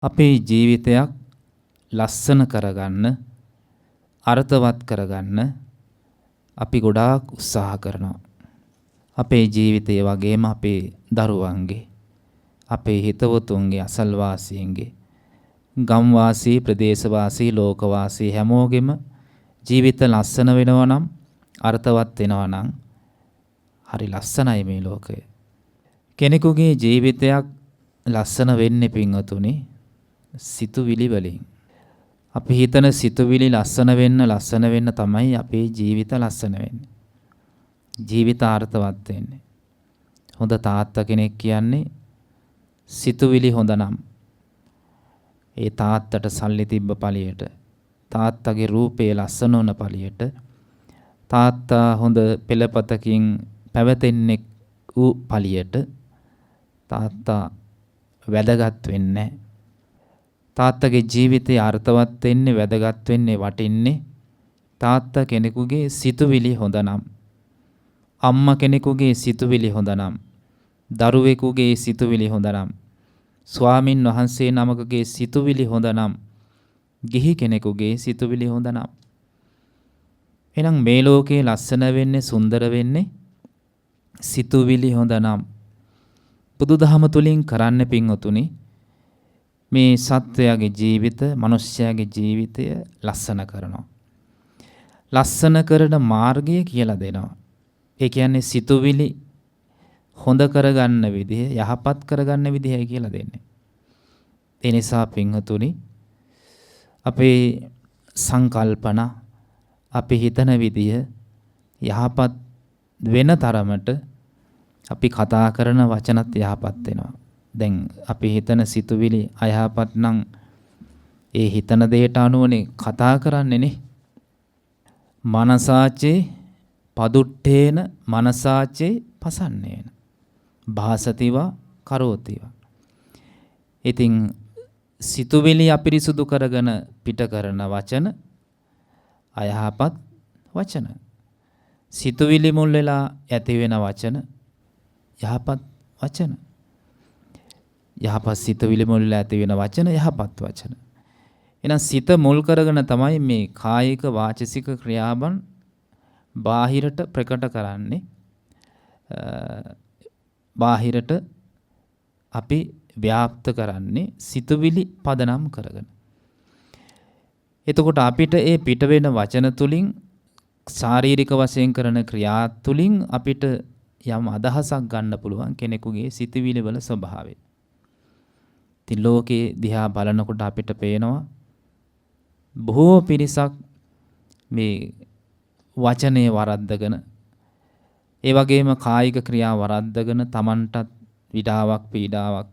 අපේ ජීවිතයක් ලස්සන කරගන්න, අර්ථවත් කරගන්න අපි ගොඩාක් උත්සාහ කරනවා. අපේ ජීවිතය වගේම අපේ දරුවන්ගේ, අපේ හිතවතුන්ගේ, අසල්වාසීන්ගේ, ගම්වාසී, ප්‍රදේශවාසී, ලෝකවාසී හැමෝගෙම ජීවිත ලස්සන වෙනවා නම්, අර්ථවත් වෙනවා නම් හරි ලස්සනයි මේ ලෝකය. කෙනෙකුගේ ජීවිතයක් ලස්සන වෙන්නේ පින්වතුනි සිතුවිලි වලින්. අපි හිතන සිතුවිලි ලස්සන වෙන්න තමයි අපේ ජීවිත ලස්සන වෙන්නේ. ජීවිත අර්ථවත් වෙන්නේ. හොඳ තාත්තා කෙනෙක් කියන්නේ සිතුවිලි හොඳ නම් ඒ තාත්තට සල්ලි තිබ්බ පළියට, තාත්තගේ රූපේ ලස්සන වුණ පළියට, තාත්තා හොඳ පෙළපතකින් පැවතෙන්නේ වූ පළියට තාත්තා වැදගත් වෙන්නේ. තාත්තගේ ජීවිතය අර්ථවත් වෙන්නේ, වැදගත් වෙන්නේ, වටින්නේ තාත්තා කෙනෙකුගේ සිතුවිලි හොඳ නම්. අම්මා කෙනෙකුගේ සිතුවිලි හොඳ නම්, දරුවෙකුගේ සිතුවිලි හොඳ නම්, ස්වාමින් වහන්සේ නමකගේ සිතුවිලි හොඳ නම්, ගිහි කෙනෙකුගේ සිතුවිලි හොඳ නම්. එහෙනම් මේ ලෝකේ ලස්සන වෙන්නේ, සුන්දර වෙන්නේ සිතුවිලි හොඳ නම්. බුදුදහම තුලින් කරන්න පින්වතුනි මේ සත්වයාගේ ජීවිත, මිනිස්යාගේ ජීවිතය ලස්සන කරනවා. ලස්සන කරන මාර්ගය කියලා දෙනවා. ඒ කියන්නේ සිතුවිලි හොඳ කරගන්න විදිහ, යහපත් කරගන්න විදිහයි කියලා දෙන්නේ. ඒ නිසා පින්වතුනි අපේ සංකල්පන, අපි හිතන විදිහ යහපත් වෙන තරමට අපි කතා කරන වචනත් යහපත් වෙනවා. දැන් අපි හිතන සිතුවිලි අයහපත් නම් ඒ හිතන දෙයට අනුවනේ කතා කරන්නේ නේ. මනසාචේ පදුට්ඨේන මනසාචේ පසන්නේන භාසතිවා කරෝතිවා. ඉතින් සිතුවිලි අපිරිසුදු කරගෙන පිට කරන වචන අයහපත් වචන. සිතුවිලි මුල් වෙලා ඇති වෙන වචන යහපත් වචන. යහපත් සිතුවිලි මුල් වෙලා ඇති වෙන වචන යහපත් වචන. එහෙනම් සිත මුල් කරගෙන තමයි මේ කායික වාචසික ක්‍රියාවන් බාහිරට ප්‍රකට කරන්නේ. බාහිරට අපි ව්‍යාප්ත කරන්නේ සිතුවිලි පදනම් කරගෙන. එතකොට අපිට ඒ පිට වෙන වචන තුලින්, ශාරීරික වශයෙන් කරන ක්‍රියා තුලින් අපිට යම් අදහසක් ගන්න පුළුවන් කෙනෙකුගේ සිතුවිලි වල ස්වභාවය. ඉතින් ලෝකේ දිහා බලනකොට අපිට පේනවා බොහෝ පිරිසක් මේ වචනේ වරද්දගෙන, ඒ වගේම කායික ක්‍රියා වරද්දගෙන තමන්ටත් විඩාවක්, පීඩාවක්,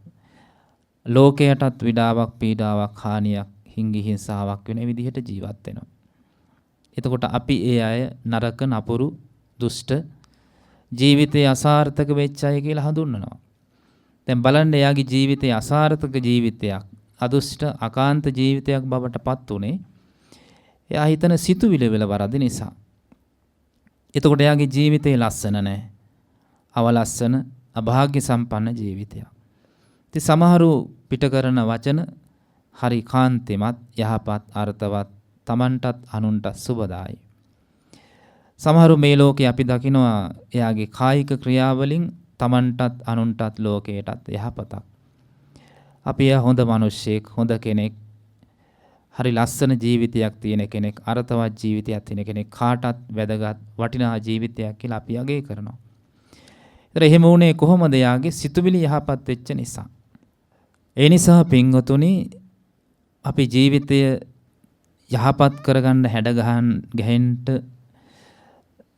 ලෝකයටත් විඩාවක්, පීඩාවක්, හානියක්, හිංගි හිංසාවක් වෙන විදිහට ජීවත් වෙනවා. එතකොට අපි ඒ අය නරක, නපුරු, දුෂ්ට, ජීවිතය අසාර්ථක වෙච්ච අය කියලා හඳුන්වනවා. දැන් බලන්න එයාගේ ජීවිතය අසාර්ථක ජීවිතයක්, අදුෂ්ට, අකාන්ත ජීවිතයක් බවට පත් උනේ එයා හිතන සිතුවිලි වල වරද නිසා. එතකොට එයාගේ ජීවිතේ ලස්සන නැහැ. අවලස්සන, අභාග්‍ය සම්පන්න ජීවිතයක්. ඉතින් සමහරු පිට කරන වචන හරි කාන්තෙමත්, යහපත්, අර්ථවත්, Tamanටත් අනුන්ටත් සුබදායි. සමහරු මේ ලෝකේ අපි දකිනවා එයාගේ කායික ක්‍රියාවලින් Tamanටත් අනුන්ටත් ලෝකයටත් යහපතක්. අපි හොඳ මිනිස්සෙක්, හොඳ කෙනෙක්, හරි ලස්සන ජීවිතයක් තියෙන කෙනෙක්, අර්ථවත් ජීවිතයක් තියෙන කෙනෙක්, කාටත් වැදගත් වටිනා ජීවිතයක් කියලා අපි අගය කරනවා. ඒතර එහෙම වුණේ කොහොමද? යාගේ සිතුවිලි යහපත් වෙච්ච නිසා. ඒ නිසා පින්වතුනි අපි ජීවිතය යහපත් කරගන්න හැඩ ගහෙන්න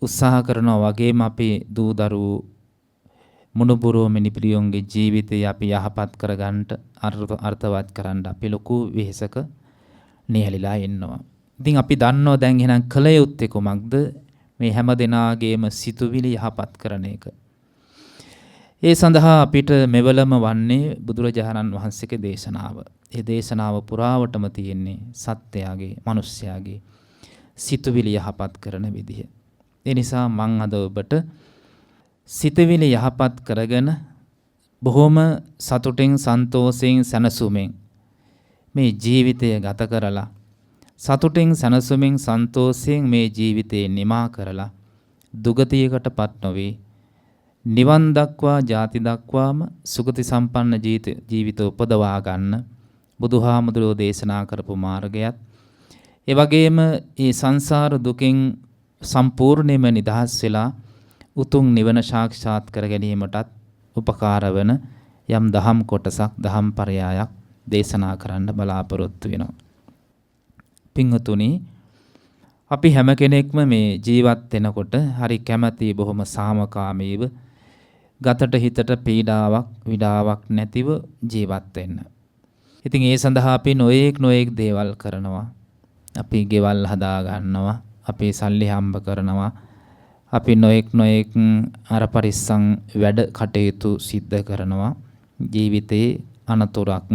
උත්සාහ කරනවා වගේම අපේ දූ දරුවෝ, මුණුබුරෝ මිනිපිරියොන්ගේ ජීවිතය අපි යහපත් කරගන්න, අර්ථවත් කරන්න අපි ලොකු වෙහෙසක නියැලිලා ඉන්නවා. ඉතින් අපි දන්නවා දැන් එහෙනම් කල යුත්තේ කුමක්ද? මේ හැම දෙනාගේම සිතුවිලි යහපත් කරන එක. ඒ සඳහා අපිට මෙවලම වන්නේ බුදුරජාණන් වහන්සේගේ දේශනාව. ඒ දේශනාව පුරාවටම තියෙන්නේ සත්‍යයගේ, මිනිස්යාගේ සිතුවිලි යහපත් කරන විදිහ. ඒ නිසා මං අද ඔබට සිතුවිලි යහපත් කරගෙන බොහොම සතුටින්, සන්තෝෂයෙන්, සැනසුමෙන් මේ ජීවිතය ගත කරලා සතුටින් සනසුමින් සන්තෝෂයෙන් මේ ජීවිතේ නිමා කරලා දුගතියකටපත් නොවේ නිවන් දක්වා ජාති දක්වාම සුගති සම්පන්න ජීවිත උපදවා ගන්න බුදුහාමුදුරෝ දේශනා කරපු මාර්ගයත් ඒ වගේම මේ සංසාර දුකෙන් සම්පූර්ණයෙන්ම නිදහස් වෙලා උතුම් නිවන සාක්ෂාත් කර ගැනීමටත් උපකාර වන යම් දහම් කොටසක් දහම් පරයයක් දේශනා කරන්න බලාපොරොත්තු වෙනවා. පින්වතුනි අපි හැම කෙනෙක්ම මේ ජීවත් වෙනකොට හරි කැමැති බොහොම සාමකාමීව ගතට හිතට පීඩාවක් විඩාවක් නැතිව ජීවත් වෙන්න. ඉතින් ඒ සඳහා අපි නොඑක් දේවල් කරනවා. අපි ගෙවල් හදා ගන්නවා. අපි සල්ලි හම්බ කරනවා. අපි නොඑක් අර පරිස්සම් වැඩ කටයුතු සිද්ධ කරනවා. ජීවිතේ අනතුරක්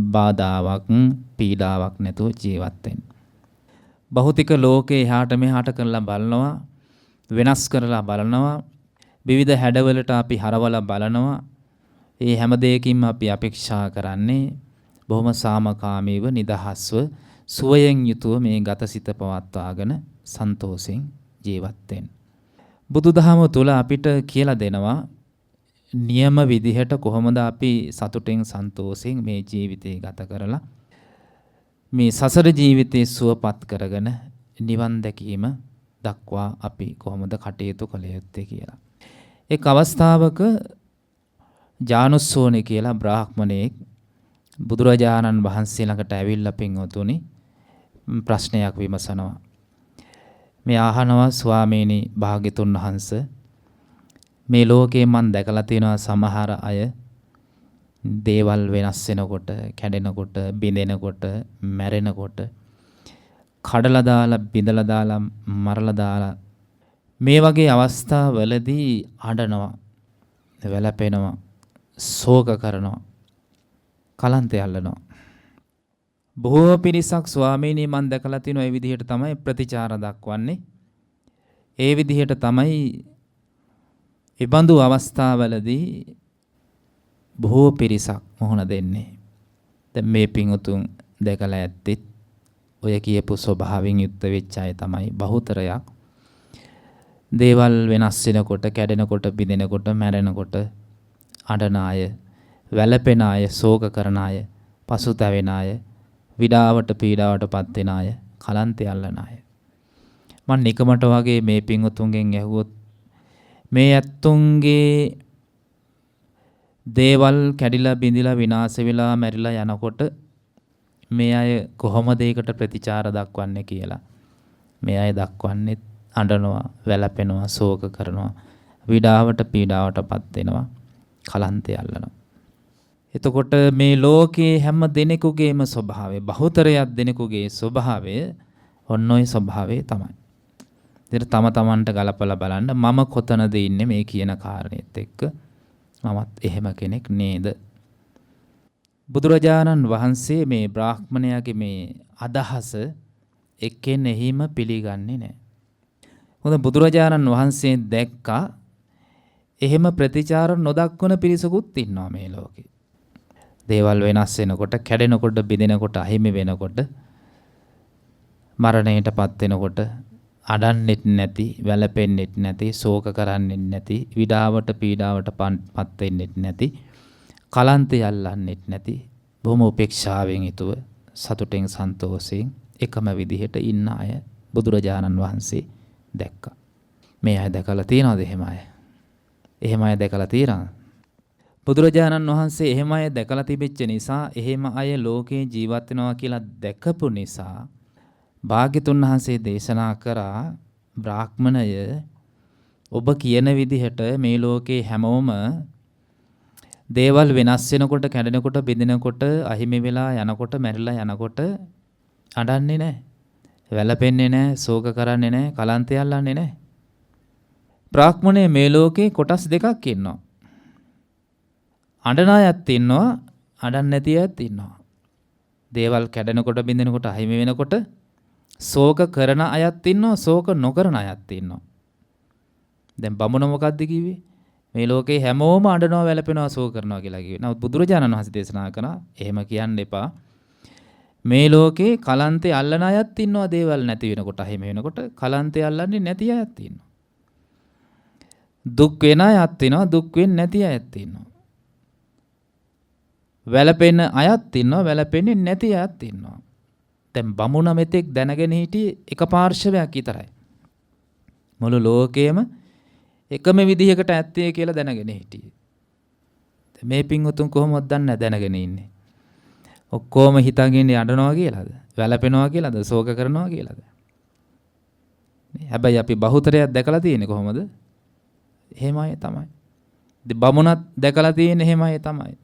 බාධාවක් පීඩාවක් නැතුව ජීවත් වෙන්න. භෞතික ලෝකේ එහාට මෙහාට කරලා බලනවා වෙනස් කරලා බලනවා විවිධ හැඩවලට අපි හරවලා බලනවා ඒ හැම දෙයකින්ම අපි අපේක්ෂා කරන්නේ බොහොම සාමකාමීව නිදහස්ව සුවයෙන් යුතුව මේ ගතසිත පවත්වාගෙන සන්තෝෂෙන් ජීවත් වෙන්න. බුදුදහම තුල අපිට කියලා දෙනවා නියම විදිහට කොහොමද අපි සතුටෙන් සන්තෝෂෙන් මේ ජීවිතේ ගත කරලා මේ සසර ජීවිතේ සුවපත් කරගෙන නිවන් දැකීම දක්වා අපි කොහොමද කටයුතු කළ යුත්තේ කියලා. එක් අවස්ථාවක ජානුස්සෝනි කියලා බ්‍රාහ්මණයෙක් බුදුරජාණන් වහන්සේ ළඟට ඇවිල්ලා පින්වතුනි ප්‍රශ්නයක් විමසනවා. මේ අහනවා ස්වාමීනි භාග්‍යතුන් වහන්සේ මේ ලෝකේ මම දැකලා තියෙනවා සමහර අය දේවල් වෙනස් වෙනකොට, කැඩෙනකොට, බිඳෙනකොට, මැරෙනකොට, කඩලා දාලා, බිඳලා දාලා, මරලා දාලා මේ වගේ අවස්ථාවලදී අඬනවා, වැළපෙනවා, ශෝක කරනවා, කලන්තය අල්ලනවා. බොහෝ පිරිසක් ස්වාමීනි මම දැකලා තියෙනවා ඒ විදිහට තමයි ප්‍රතිචාර දක්වන්නේ. ඒ විදිහට තමයි ඉබඳු අවස්ථාවලදී බොහෝ පිරිසක් මොහොන දෙන්නේ. දැන් මේ පිංඋතුන් දැකලා ඇත්තෙත් ඔය කියපු ස්වභාවයෙන් යුක්ත වෙච්ච අය තමයි බහුතරයක්. දේවල් වෙනස් වෙනකොට, කැඩෙනකොට, බිඳෙනකොට, මැරෙනකොට අඬන අය, වැළපෙන අය, ශෝක කරන අය, පසුතැවෙන අය, විඩාවට පීඩාවටපත් වෙන අය, කලන්තය අල්ලන අය. මම නිකමට වගේ මේ පිංඋතුන්ගෙන් ඇහුවොත් මේ ඇත්තුන්ගේ දේවල් කැඩිලා බිඳිලා විනාශ වෙලා මැරිලා යනකොට මේ අය කොහොමද ඒකට ප්‍රතිචාර දක්වන්නේ කියලා. මේ අය දක්වන්නේ අඬනවා, වැළපෙනවා, ශෝක කරනවා, විඩාවට පීඩාවටපත් වෙනවා, කලන්තය අල්ලනවා. එතකොට මේ ලෝකේ හැම දෙනෙකුගේම ස්වභාවය, බහුතරයක් දෙනෙකුගේ ස්වභාවය ඔන්න ඔය ස්වභාවය තමයි. ඉතින් තම තමන්ට ගලපලා බලන්න මම කොතනද ඉන්නේ මේ කියන කාරණේත් එක්ක මමත් එහෙම කෙනෙක් නේද? බුදුරජාණන් වහන්සේ මේ බ්‍රාහ්මණයාගේ මේ අදහස එක්කෙනෙහිම පිළිගන්නේ නැහැ. මොකද බුදුරජාණන් වහන්සේ දැක්කා එහෙම ප්‍රතිචාර නොදක්වන පිරිසකුත් ඉන්නවා මේ ලෝකේ. දේවල් වෙනස් වෙනකොට, කැඩෙනකොට, බිඳෙනකොට, අහිමි වෙනකොට, මරණයටපත් වෙනකොට අඩන්නෙත් නැති, වැළපෙන්නෙත් නැති, ශෝක කරන්නෙත් නැති, විඩාවට පීඩාවටපත් වෙන්නෙත් නැති, කලන්තය අල්ලන්නෙත් නැති, බොහොම උපේක්ෂාවෙන් යුතුව සතුටෙන් සන්තෝෂයෙන් එකම විදිහට ඉන්න අය බුදුරජාණන් වහන්සේ දැක්කා. මේ අය දැකලා තියනවද එහෙම අය? එහෙම අය දැකලා තියනවා. බුදුරජාණන් වහන්සේ එහෙම අය දැකලා තිබෙච්ච නිසා, එහෙම අය ලෝකේ ජීවත් වෙනවා කියලා දැකපු නිසා භාග්‍යතුන් වහන්සේ දේශනා කරා බ්‍රාහ්මණය ඔබ කියන විදිහට මේ ලෝකේ හැමෝම දේවල් වෙනස් වෙනකොට, කැඩෙනකොට, බිඳෙනකොට, අහිමි වෙලා යනකොට, මැරිලා යනකොට අඬන්නේ නැහැ, වැළපෙන්නේ නැහැ, ශෝක කරන්නේ නැහැ, කලන්තය අල්ලන්නේ නැහැ. බ්‍රාහ්මණය මේ ලෝකේ කොටස් දෙකක් ඉන්නවා. අඬන අයත් ඉන්නවා, අඬන්නේ නැති අයත් ඉන්නවා. දේවල් කැඩෙනකොට, බිඳෙනකොට, අහිමි වෙනකොට ශෝක කරන අයත් ඉන්නවා, ශෝක නොකරන අයත් ඉන්නවා. දැන් බමුණ මොකද්ද කිව්වේ? මේ ලෝකේ හැමෝම අඬනවා, වැළපෙනවා, ශෝක කරනවා කියලා කිව්වේ. නමුත් බුදුරජාණන් වහන්සේ දේශනා කරා එහෙම කියන්න එපා. මේ ලෝකේ කලන්තේ අල්ලන අයත් ඉන්නවා දේවල් නැති වෙනකොට එහෙම වෙනකොට කලන්තේ අල්ලන්නේ නැති අයත් ඉන්නවා. දුක් වෙන අයත් ඉන්නවා දුක් වෙන්නේ නැති අයත් ඉන්නවා. වැළපෙන අයත් ඉන්නවා වැළපෙන්නේ නැති අයත් ඉන්නවා. දැන් බමුණ මෙතෙක් දැනගෙන හිටියේ එක පාර්ශවයක් විතරයි. මුළු ලෝකයේම එකම විදිහකට ඇත්තේ කියලා දැනගෙන හිටියේ. මේ පින්වතුන් කොහොමද දන්නේ දැනගෙන ඉන්නේ? ඔක්කොම හිතාගෙන යඬනවා කියලාද? වැළපෙනවා කියලාද? ශෝක කරනවා කියලාද? හැබැයි අපි බහුතරයක් දැකලා තියෙන්නේ කොහොමද? එහෙමයි තමයි. බමුණත් දැකලා තියෙන්නේ එහෙමයි තමයි.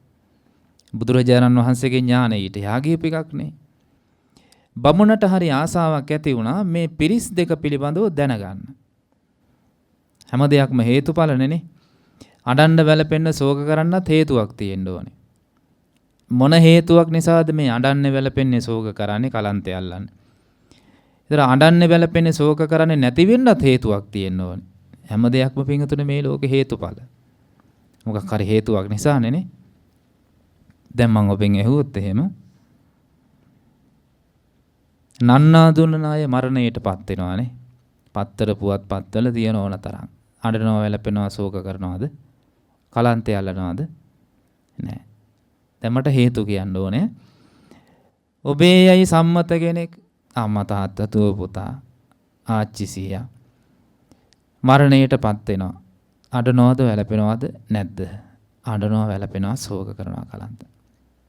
බුදුරජාණන් වහන්සේගේ ඥානය ඊට යාගීප එකක් නේ. බමුණට හරි ආසාවක් ඇති වුණා මේ පිරිස් දෙක පිළිබඳව දැනගන්න. හැම දෙයක්ම හේතුඵලනේ. අඬන්න වැළපෙන්න ශෝක කරන්නත් හේතුවක් තියෙන්න ඕනේ. මොන හේතුවක් නිසාද මේ අඬන්නේ වැළපෙන්නේ ශෝක කරන්නේ කලන්තය අල්ලන්නේ? ඒතර අඬන්නේ වැළපෙන්නේ ශෝක කරන්නේ නැති වෙන්නත් හේතුවක් තියෙන්න ඕනේ. හැම දෙයක්ම පිංගුතුනේ මේ ලෝකේ හේතුඵල. මොකක් හරි හේතුවක් නිසානේ නේ. දැන් මම ඔබෙන් ඇහුවොත් එහෙම නන්නා දුන්න ණය මරණයටපත් වෙනවානේ. පත්තර පුවත් පත්වල තියෙන ඕන තරම්. අඬනවා වැළපෙනවා ශෝක කරනවාද? කලන්තය අල්ලනවාද? නෑ. දැන් මට හේතු කියන්න ඕනේ. ඔබේ යයි සම්මත කෙනෙක් අම්මා තාත්තා දුව පුතා ආච්චි සීයා මරණයටපත් වෙනවා. අඬනවද වැළපෙනවද නැද්ද? අඬනවා වැළපෙනවා ශෝක කරනවා කලන්ත.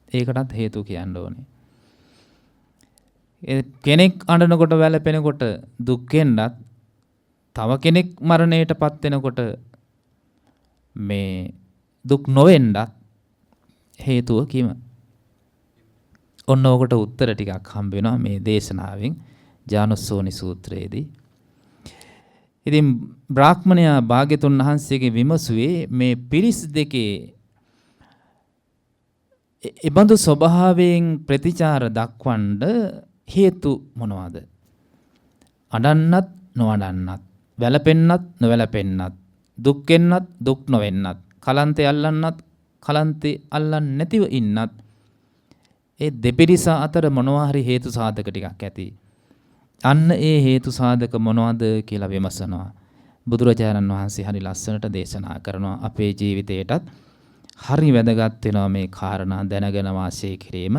ඒකටත් හේතු කියන්න ඕනේ. කෙනෙක් අඬනකොට වැළපෙනකොට දුක් වෙන්නත් තව කෙනෙක් මරණයටපත් වෙනකොට මේ දුක් නොවෙන්නත් හේතුව කිම? ඔන්න ඔකට උත්තර ටිකක් හම්බ වෙනවා මේ දේශනාවෙන් ජානුස්සෝනි සූත්‍රයේදී. ඉතින් බ්‍රාහ්මණයා භාග්‍යතුන් වහන්සේගේ විමසුවේ මේ පිරිස් දෙකේ ඉබඳු ස්වභාවයෙන් ප්‍රතිචාර දක්වන්න හේතු මොනවාද? අඬන්නත් නොඅඬන්නත්, වැළපෙන්නත් නොවැළපෙන්නත්, දුක් වෙන්නත් දුක් නොවෙන්නත්, කලන්තේ අල්ලන්නත් කලන්තේ අල්ලන්නේ නැතිව ඉන්නත් ඒ දෙපිරිස අතර මොනවා හරි හේතු සාධක ටිකක් ඇති. අන්න ඒ හේතු සාධක මොනවද කියලා විමසනවා. බුදුරජාණන් වහන්සේ හරි ලස්සනට දේශනා කරනවා. අපේ ජීවිතේටත් හරි වැදගත් වෙනවා මේ කාරණා දැනගෙන වාසය කිරීම.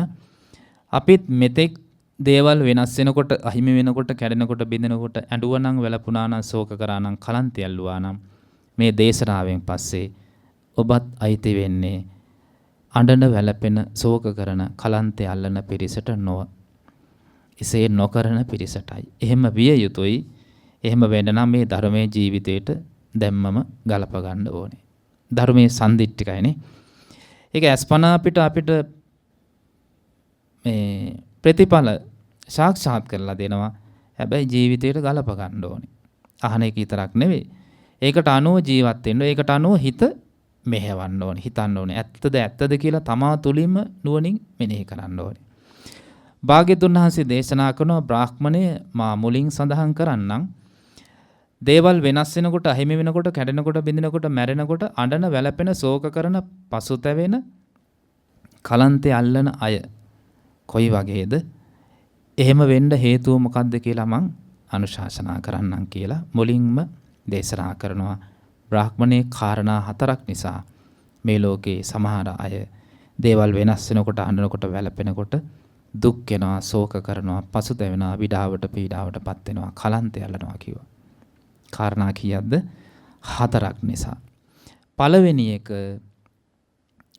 අපිත් මෙතෙක් දේවල් වෙනස් වෙනකොට, අහිමි වෙනකොට, කැඩෙනකොට, බිඳෙනකොට ඇඬුවා නම්, වැළපුණා නම්, ශෝක කරා නම්, කලන්තය ඇල්ලුවා නම් මේ දේශනාවෙන් පස්සේ ඔබත් අයිති වෙන්නේ අඬන වැළපෙන ශෝක කරන කලන්තය අල්ලන පිරිසට නොව. එසේ නොකරන පිරිසටයි. එහෙම විය යුතුයි. එහෙම වෙන්න නම් මේ ධර්මයේ ජීවිතේට දැම්මම ගලප ගන්න ඕනේ. ධර්මයේ සම්දිට්ඨිකයිනේ. ඒක අස්පනා අපිට මේ ප්‍රතිඵල සාක්ෂාත් කරලා දෙනවා. හැබැයි ජීවිතේට ගලප ගන්න ඕනේ. අහන එක විතරක් නෙවෙයි. ඒකට අනුව ජීවත් වෙන්න, ඒකට අනුව හිත මෙහෙවන්න ඕනේ, හිතන්න ඕනේ. ඇත්තද කියලා තමා තුලින්ම නුවණින් මෙනෙහි කරන්න ඕනේ. භාග්‍යතුන් වහන්සේ දේශනා කරන බ්‍රාහ්මණය මා මුලින් සඳහන් කරන්නම්. දේවල් වෙනස් වෙනකොට, අහිමි වෙනකොට, කැඩෙනකොට, බිඳෙනකොට, මැරෙනකොට අඬන, වැළපෙන, ශෝක කරන, පසුතැවෙන, කලන්තේ අල්ලන අය කොයි වගේද? එහෙම වෙන්න හේතුව මොකක්ද කියලා මං අනුශාසනා කරන්නම් කියලා මුලින්ම දේශනා කරනවා. බ්‍රාහ්මණයේ කාරණා 4ක් නිසා මේ ලෝකේ සමහර අය දේවල් වෙනස් වෙනකොට, අඬනකොට, වැළපෙනකොට දුක් වෙනවා, ශෝක කරනවා, පසුතැවෙනවා, විඩාවට පීඩාවටපත් වෙනවා, කලන්තය අල්ලනවා කිව්වා. කාරණා කීයක්ද? 4ක් නිසා. පළවෙනි එක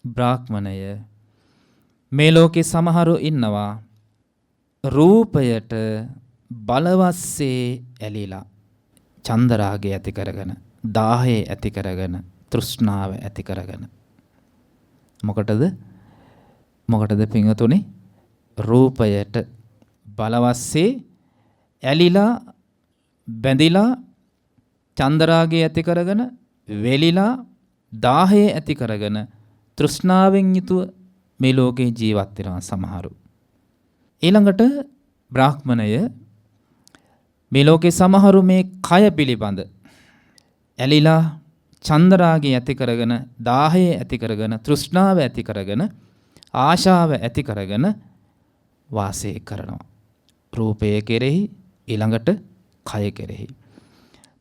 බ්‍රාහ්මණය මේ ලෝකේ සමහරු ඉන්නවා රූපයට බලවස්සේ ඇලිලා චන්දරාගය ඇති කරගෙන, දාහය ඇති කරගෙන, තෘෂ්ණාව ඇති කරගෙන. මොකටද පින්වතුනි? රූපයට බලවස්සේ ඇලිලා බැඳිලා චන්දරාගය ඇති කරගෙන, වෙලිලා දාහය ඇති කරගෙන, තෘෂ්ණාවෙන් යුතුව මේ ලෝකේ ජීවත් වෙනවා සමහරු. ඊළඟට බ්‍රාහ්මණය මේ ලෝකේ සමහරු මේ කය පිළිබඳ ඇලිලා චන්දරාගය ඇති කරගෙන, දාහය ඇති කරගෙන, තෘෂ්ණාව ඇති කරගෙන, ආශාව ඇති කරගෙන වාසය කරනවා. රූපය කෙරෙහි ඊළඟට කය කෙරෙහි.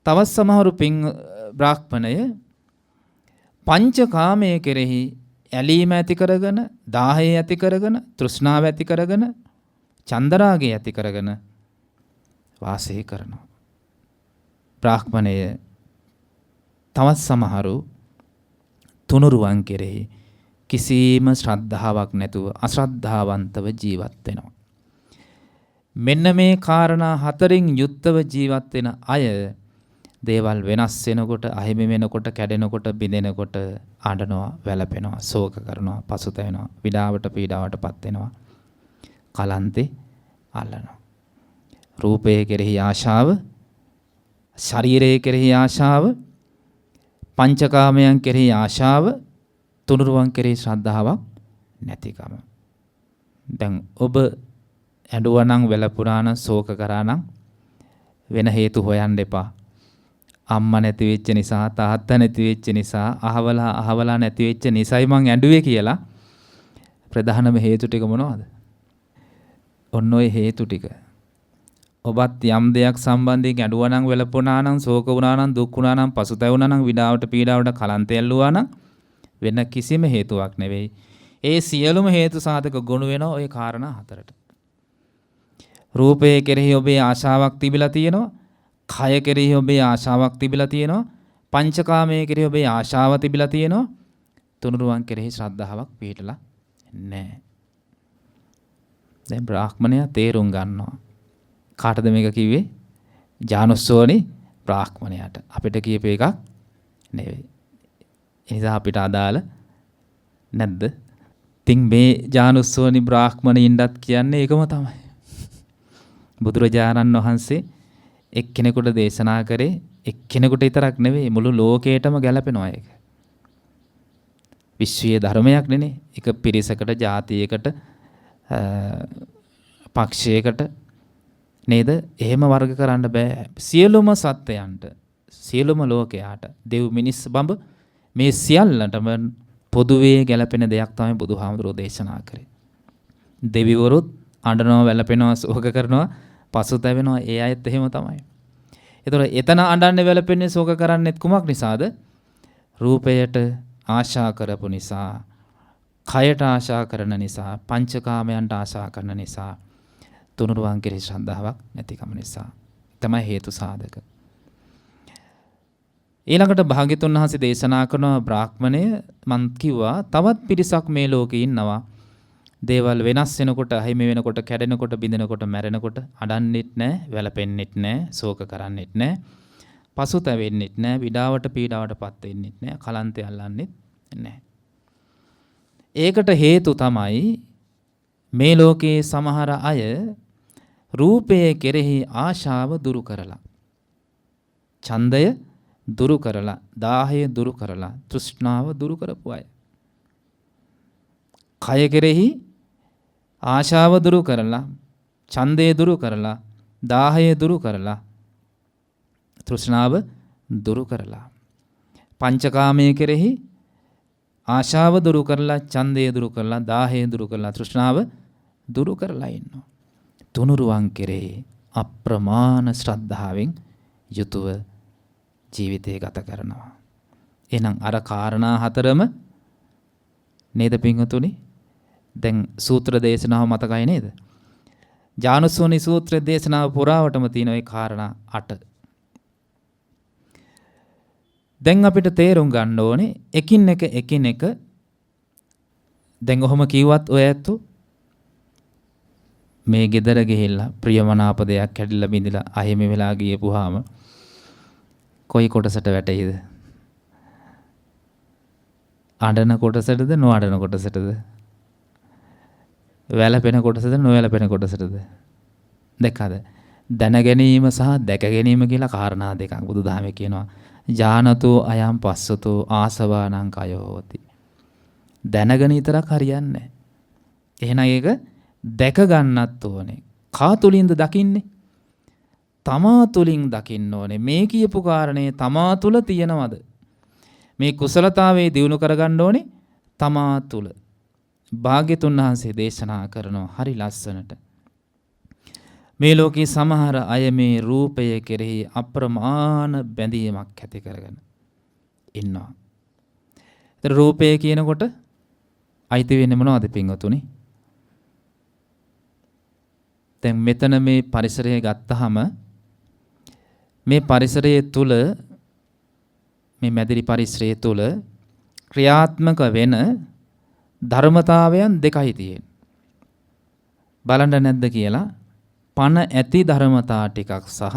තවත් සමහරු බ්‍රාහ්මණය පංචකාමයේ කෙරෙහි ඇලීම ඇති කරගෙන, දාහය ඇති කරගෙන, තෘෂ්ණාව ඇති කරගෙන, චන්දරාගය ඇති කරගෙන වාසය කරනවා. බ්‍රාහ්මණය තවත් සමහරු තුනුරුවන් කෙරෙහි කිසිම ශ්‍රද්ධාවක් නැතුව අශ්‍රද්ධාවන්තව ජීවත් වෙනවා. මෙන්න මේ කාරණා හතරෙන් යුක්තව ජීවත් වෙන අය දේවල් වෙනස් වෙනකොට, අහිමි වෙනකොට, කැඩෙනකොට, බිඳෙනකොට අඬනවා, වැළපෙනවා, ශෝක කරනවා, පසුතැවෙනවා, විඩාවට පීඩාවටපත් වෙනවා, කලන්තේ අල්ලනවා. රූපයේ කෙරෙහි ආශාව, ශරීරයේ කෙරෙහි ආශාව, පංචකාමයන් කෙරෙහි ආශාව, තුනුරුවන් කෙරෙහි ශ්‍රද්ධාවක් නැතිකම. දැන් ඔබ ඇඬුවා නම්, වැළපුණා නම්, ශෝක කරා නම් වෙන හේතු හොයන්න එපා. අම්මා නැති වෙච්ච නිසා, තාත්තා නැති වෙච්ච නිසා, අහවලා නැති වෙච්ච නිසායි මං ඇඬුවේ කියලා ප්‍රධානම හේතු ටික මොනවද? ඔන්න ඔය හේතු ටික. ඔබත් යම් දෙයක් සම්බන්ධයෙන් ඇඬුවා නම්, වැළපුණා නම්, ශෝක වුණා නම්, දුක් වුණා නම්, පසුතැවුණා නම්, විඩාවට පීඩාවට කලන්තය ඇල්ලුවා නම් වෙන කිසිම හේතුවක් නෙවෙයි. ඒ සියලුම හේතු සාධක ගොනු වෙනවා ওই කාරණා හතරට. රූපයේ කෙරෙහි ඔබේ ආශාවක් තිබිලා තියෙනවා. කය කෙරෙහි ඔබේ ආශාවක් තිබිලා තියෙනවා. පංචකාමයේ කෙරෙහි ඔබේ ආශාව තිබිලා තියෙනවා. තුනුරුවන් කෙරෙහි ශ්‍රද්ධාවක් පිහිටලා නැහැ. දැන් බ්‍රාහ්මණයා තේරුම් ගන්නවා. කාටද මේක කිව්වේ? ජානුස්සෝනි බ්‍රාහ්මණයාට. අපිට කියපු එකක් නෙවෙයි. ඒ නිසා අපිට අදාළ නැද්ද? ඉතින් මේ ජානුස්සෝනි බ්‍රාහ්මණයින්ටත් කියන්නේ ඒකම තමයි. බුදුරජාණන් වහන්සේ එක්කෙනෙකුට දේශනා කරේ, එක්කෙනෙකුට විතරක් නෙවෙයි මුළු ලෝකයටම ගැලපෙනවා ඒක. විශ්වීය ධර්මයක් නෙනේ. එක පිරිසකට, ජාතියකට, පක්ෂයකට නේද? එහෙම වර්ග කරන්න බෑ. සියලුම සත්වයන්ට, සියලුම ලෝකයාට, දෙව් මිනිස් බඹ මේ සියල්ලටම පොදුවේ ගැලපෙන දෙයක් තමයි බුදුහාමුදුරෝ දේශනා කරේ. දෙවිවරුත් අඬනවා, වැළපෙනවා, ශෝක කරනවා, පසුතැවෙනවා. ඒ අයත් එහෙම තමයි. ඒතර එතන අඬන්නේ, වැළපෙන්නේ, ශෝක කරන්නේත් කුමක් නිසාද? රූපයට ආශා කරපු නිසා, කයට ආශා කරන නිසා, පංචකාමයන්ට ආශා කරන නිසා, තුනුරුවන් කෙරෙහි ශ්‍රද්ධාවක් නැතිකම නිසා තමයි හේතු සාධක. ඊළඟට භාග්‍යතුන් වහන්සේ දේශනා කරන බ්‍රාහ්මණය මන් කිව්වා තවත් පිරිසක් මේ ලෝකේ ඉන්නවා. දේවල් වෙනස් වෙනකොට, අහිමි වෙනකොට, කැඩෙනකොට, බිඳෙනකොට, මැරෙනකොට අඩන්නෙත් නැහැ, වැළපෙන්නෙත් නැහැ, ශෝක කරන්නෙත් නැහැ, පසුතැවෙන්නෙත් නැහැ, විඩාවට පීඩාවටපත් වෙන්නෙත් නැහැ, කලන්තය අල්ලන්නෙත් නැහැ. ඒකට හේතු තමයි මේ ලෝකයේ සමහර අය රූපයේ කෙරෙහි ආශාව දුරු කරලා, ඡන්දය දුරු කරලා, දාහය දුරු කරලා, තෘෂ්ණාව දුරු කරපු අය. කය කෙරෙහි ආශාව දුරු කරලා, ඡන්දය දුරු කරලා, දාහය දුරු කරලා, තෘෂ්ණාව දුරු කරලා, පංචකාමයේ කෙරෙහි ආශාව දුරු කරලා, ඡන්දය දුරු කරලා, දාහය දුරු කරලා, තෘෂ්ණාව දුරු කරලා ඉන්නවා. තුනුරුවන් කෙරෙහි අප්‍රමාණ ශ්‍රද්ධාවෙන් යුතුව ජීවිතය ගත කරනවා. එහෙනම් අර කාරණා හතරම නේද පින්වතුනි? දැන් සූත්‍ර දේශනාව මතකයි නේද? ජානුස්සෝනි සූත්‍ර දේශනාව පුරාවටම තියෙන ওই කාරණා 8. දැන් අපිට තේරුම් ගන්න ඕනේ එකින් එක දැන් ඔහොම කිව්වත් ඔය ඇත්තු මේ ගෙදර ගිහිල්ලා ප්‍රියමනාප දෙයක් කැඩිලා බිඳිලා අහිමි වෙලා ගියපුවාම කොයි කොටසට වැටෙයිද? අඬන කොටසටද, නොඅඬන කොටසටද? වැළපෙන කොටසද, නොවැළපෙන කොටසටද? දෙකද? දැන ගැනීම සහ දැක ගැනීම කියලා කාරණා දෙකක් බුදුදහමේ කියනවා. ඥානතෝ අයං පස්සතෝ ආසවානං කයෝති. දැනගෙන විතරක් හරියන්නේ නැහැ. එහෙනම් ඒක දැක ගන්නත් ඕනේ. කා තුලින්ද දකින්නේ? තමා තුලින් දකින්න ඕනේ. මේ කියපු කාරණේ තමා තුල තියෙනවද? මේ කුසලතාවේ දියුණු කරගන්න ඕනේ තමා තුල. භාග්‍යතුන් වහන්සේ දේශනා කරනවා හරි ලස්සනට. මේ ලෝකේ සමහර අය මේ රූපය කෙරෙහි අප්‍රමාණ බැඳීමක් ඇති කරගෙන ඉන්නවා. ඒතර රූපය කියනකොට අයිති වෙන්නේ මොනවද පින්වතුනි? දැන් මෙතන මේ පරිසරය ගත්තාම මේ පරිසරයේ තුල මේ මැදිරි පරිසරයේ තුල ක්‍රියාත්මක වෙන ධර්මතාවයන් දෙකයි තියෙන්නේ. බලන්න නැද්ද කියලා? පණ ඇති ධර්මතා ටිකක් සහ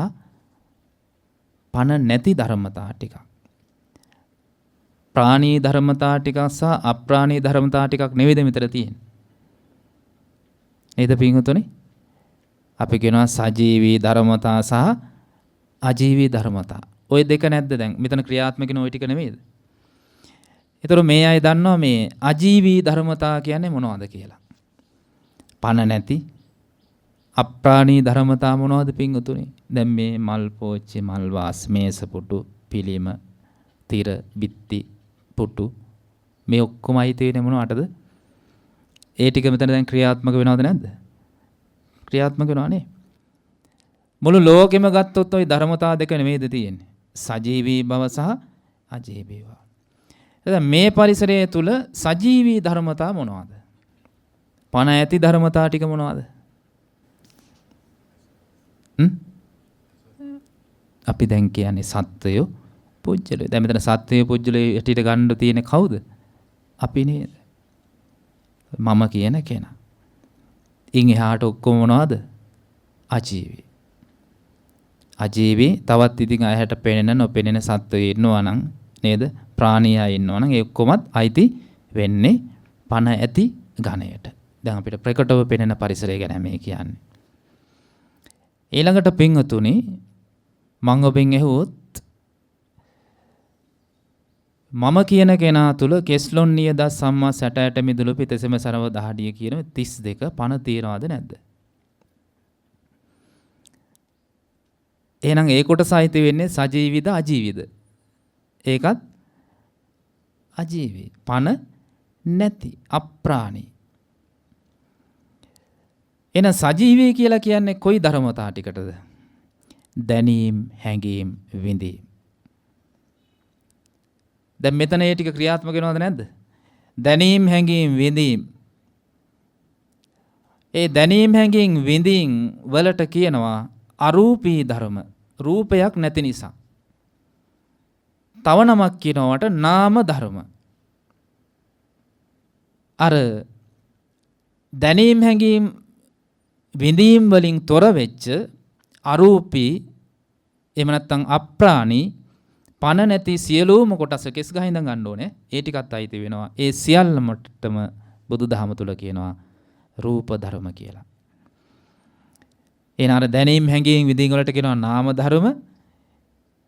පණ නැති ධර්මතා ටිකක්. ප්‍රාණී ධර්මතා ටිකක් සහ අප්‍රාණී ධර්මතා ටිකක් නෙවෙයිද මෙතන තියෙන්නේ. නේද පින්වතුනි? අපි කියනවා සජීවී ධර්මතා සහ අජීවී ධර්මතා. ওই දෙක නැද්ද දැන්? මෙතන ක්‍රියාත්මක වෙන ওই ටික නෙවෙයිද? ඒතර මේ අය දන්නවා මේ අජීවී ධර්මතා කියන්නේ මොනවද කියලා. පණ නැති අප්‍රාණී ධර්මතා මොනවද පින්වතුනි? දැන් මේ මල් පෝච්චි, මල් වාස්, මේස පුටු, පිළිම, තිර, බිත්ති, පුටු මේ ඔක්කොම අයිති වෙන්නේ මොනවටද? ඒ ටික මෙතන දැන් ක්‍රියාත්මක වෙනවද නැද්ද? ක්‍රියාත්මක වෙනවා නේ. මුළු ලෝකෙම ගත්තොත් ওই ධර්මතා දෙක නෙමෙයිද තියෙන්නේ? සජීවී බව සහ අජීවී බව. එහෙනම් මේ පරිසරයේ තුල සජීවී ධර්මතා මොනවද? පණ ඇති ධර්මතා ටික මොනවද? අපි දැන් කියන්නේ සත්වයෝ පුජ්‍යලෝ. දැන් මෙතන සත්වයෝ පුජ්‍යලෝ යටිට ගන්න තියෙන්නේ කවුද? අපි නේද? මම කියන කෙනා. ඉන් එහාට ඔක්කොම මොනවද? අජීවී. අජීවී තවත් ඉතින් අයහැට පෙනෙන නොපෙනෙන සත්වයෝ ඉන්නවා නම් නේද? ප්‍රාණියා ඉන්නවා නම් ඒ ඔක්කොමත් අයිති වෙන්නේ පණ ඇති ඝණයට. දැන් අපිට ප්‍රකටව පෙනෙන පරිසරය ගැන මේ කියන්නේ. ඊළඟට පින්වතුනි මම ඔබෙන් ඇහුවොත් මම කියන කෙනා තුල කෙස්ලොන් නියද සම්මා 68 මිදුළු පිතසෙම සරව දහඩිය කියන 32 පණ තියනවද නැද්ද? එහෙනම් ඒ කොටස අයිති වෙන්නේ සජීවිද අජීවිද? ඒකත් අජීවී. පණ නැති අප්‍රාණී. එන සජීවී කියලා කියන්නේ කොයි ධර්මතා ටිකටද? දැනීම්, හැඟීම්, විඳීම්. දැන් මෙතන ඒ ටික ක්‍රියාත්මක වෙනවද නැද්ද? දැනීම්, හැඟීම්, විඳීම්. ඒ දැනීම්, හැඟීම්, විඳීම් වලට කියනවා අරූපී ධර්ම. රූපයක් නැති නිසා. තව නමක් කියනවට නාම ධර්ම. අර දැනීම්, හැඟීම්, විඳීම් වලින් තොර වෙච්ච අරූපී එහෙම නැත්නම් අප්‍රාණී පණ නැති සියලුම කොටස කෙස් ගහින් ඉඳන් ගන්න ඕනේ. ඒ ටිකත් අයිති වෙනවා. ඒ සියල්ලමටම බුදුදහම තුල කියනවා රූප ධර්ම කියලා. එන අර දැනීම්, හැඟීම්, විඳීම් වලට කියනවා නාම ධර්ම.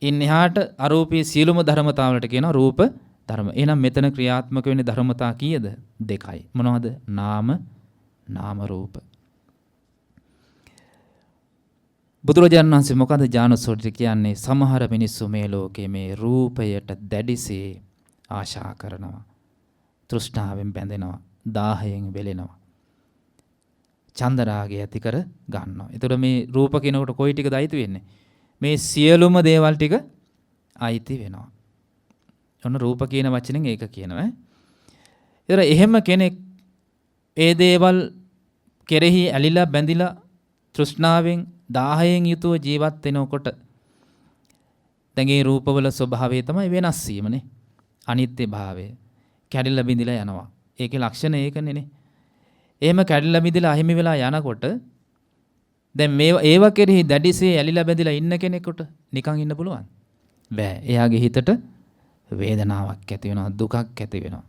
ඉන් එහාට අරූපී සියලුම ධර්මතාවලට කියනවා රූප ධර්ම. එහෙනම් මෙතන ක්‍රියාත්මක වෙන්නේ ධර්මතා කීයද? දෙකයි. මොනවද? නාම රූප. බුදුරජාණන් වහන්සේ මොකද ඥානසෝත්‍රය කියන්නේ? සමහර මිනිස්සු මේ ලෝකයේ මේ රූපයට දැඩිසේ ආශා කරනවා. තෘෂ්ණාවෙන් බැඳෙනවා. දාහයෙන් වෙලෙනවා. චන්දරාගය ඇති කර ගන්නවා. ඒතර මේ රූප කිනකොට කොයි ටිකද අයිති වෙන්නේ? මේ සියලුම දේවල් ටික අයිති වෙනවා. ඔන්න රූප කියන වචනෙන් ඒක කියනවා. ඒතර එහෙම කෙනෙක් ඒ දේවල් කෙරෙහි ඇලිලා බැඳිලා තෘෂ්ණාවෙන් දාහයෙන් යුතුව ජීවත් වෙනකොට දැන් ඒ රූපවල ස්වභාවය තමයි වෙනස් වීමනේ. අනිත්‍ය භාවය. කැඩිලා බිඳිලා යනවා. ඒකේ ලක්ෂණ ඒකනේ. එහෙම කැඩිලා බිඳිලා අහිමි වෙලා යනකොට දැන් මේ ඒව කෙරෙහි දැඩිසේ ඇලිලා බැඳිලා ඉන්න කෙනෙකුට නිකන් ඉන්න පුළුවන් බෑ. එයාගේ හිතට වේදනාවක් ඇති වෙනවා, දුකක් ඇති වෙනවා.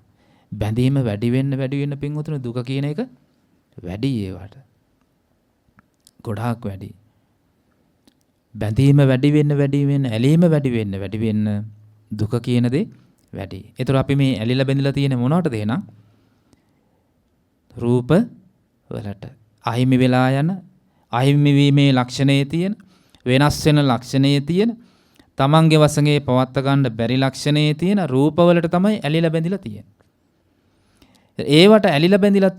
බැඳීම වැඩි වෙන්න පින්වතුනි දුක කියන එක වැඩි ඒවට. ගොඩාක් වැඩි. බැඳීම වැඩි වෙන්න ඇලීම වැඩි වෙන්න දුක කියන දේ වැඩි. ඒතර අපි මේ ඇලිලා බැඳිලා තියෙන මොනවටද එහෙනම්? රූප වලට. අහිමි වෙලා යන, අහිමි වීමේ ලක්ෂණයේ තියෙන, වෙනස් වෙන ලක්ෂණයේ තියෙන, තමන්ගේ වශයෙන් පවත්වා ගන්න බැරි ලක්ෂණයේ තියෙන රූප වලට තමයි ඇලිලා බැඳිලා තියෙන්නේ. ඒවට ඇලිලා බැඳිලා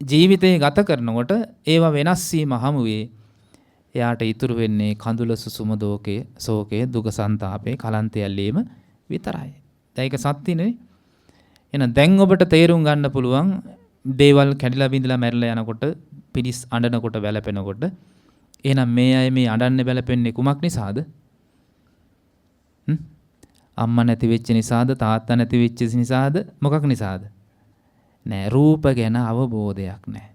ජීවිතේ ගත කරනකොට ඒවා වෙනස් වීම හමුවේ එයාට ඉතුරු වෙන්නේ කඳුල සුසුම දෝකේ සෝකේ දුක සංතාපේ කලන්තය ඇල්ලීම විතරයි. දැන් ඒක සත්‍යනේ. එහෙනම් දැන් ඔබට තේරුම් ගන්න පුළුවන් දේවල් කැඩිලා බිඳලා මැරිලා යනකොට පිරිස් අඬනකොට වැළපෙනකොට එහෙනම් මේ අය මේ අඬන්නේ වැළපෙන්නේ කුමක් නිසාද? අම්මා නැති වෙච්ච නිසාද තාත්තා නැති වෙච්ච නිසාද මොකක් නිසාද? නෑ රූප ගැන අවබෝධයක් නෑ.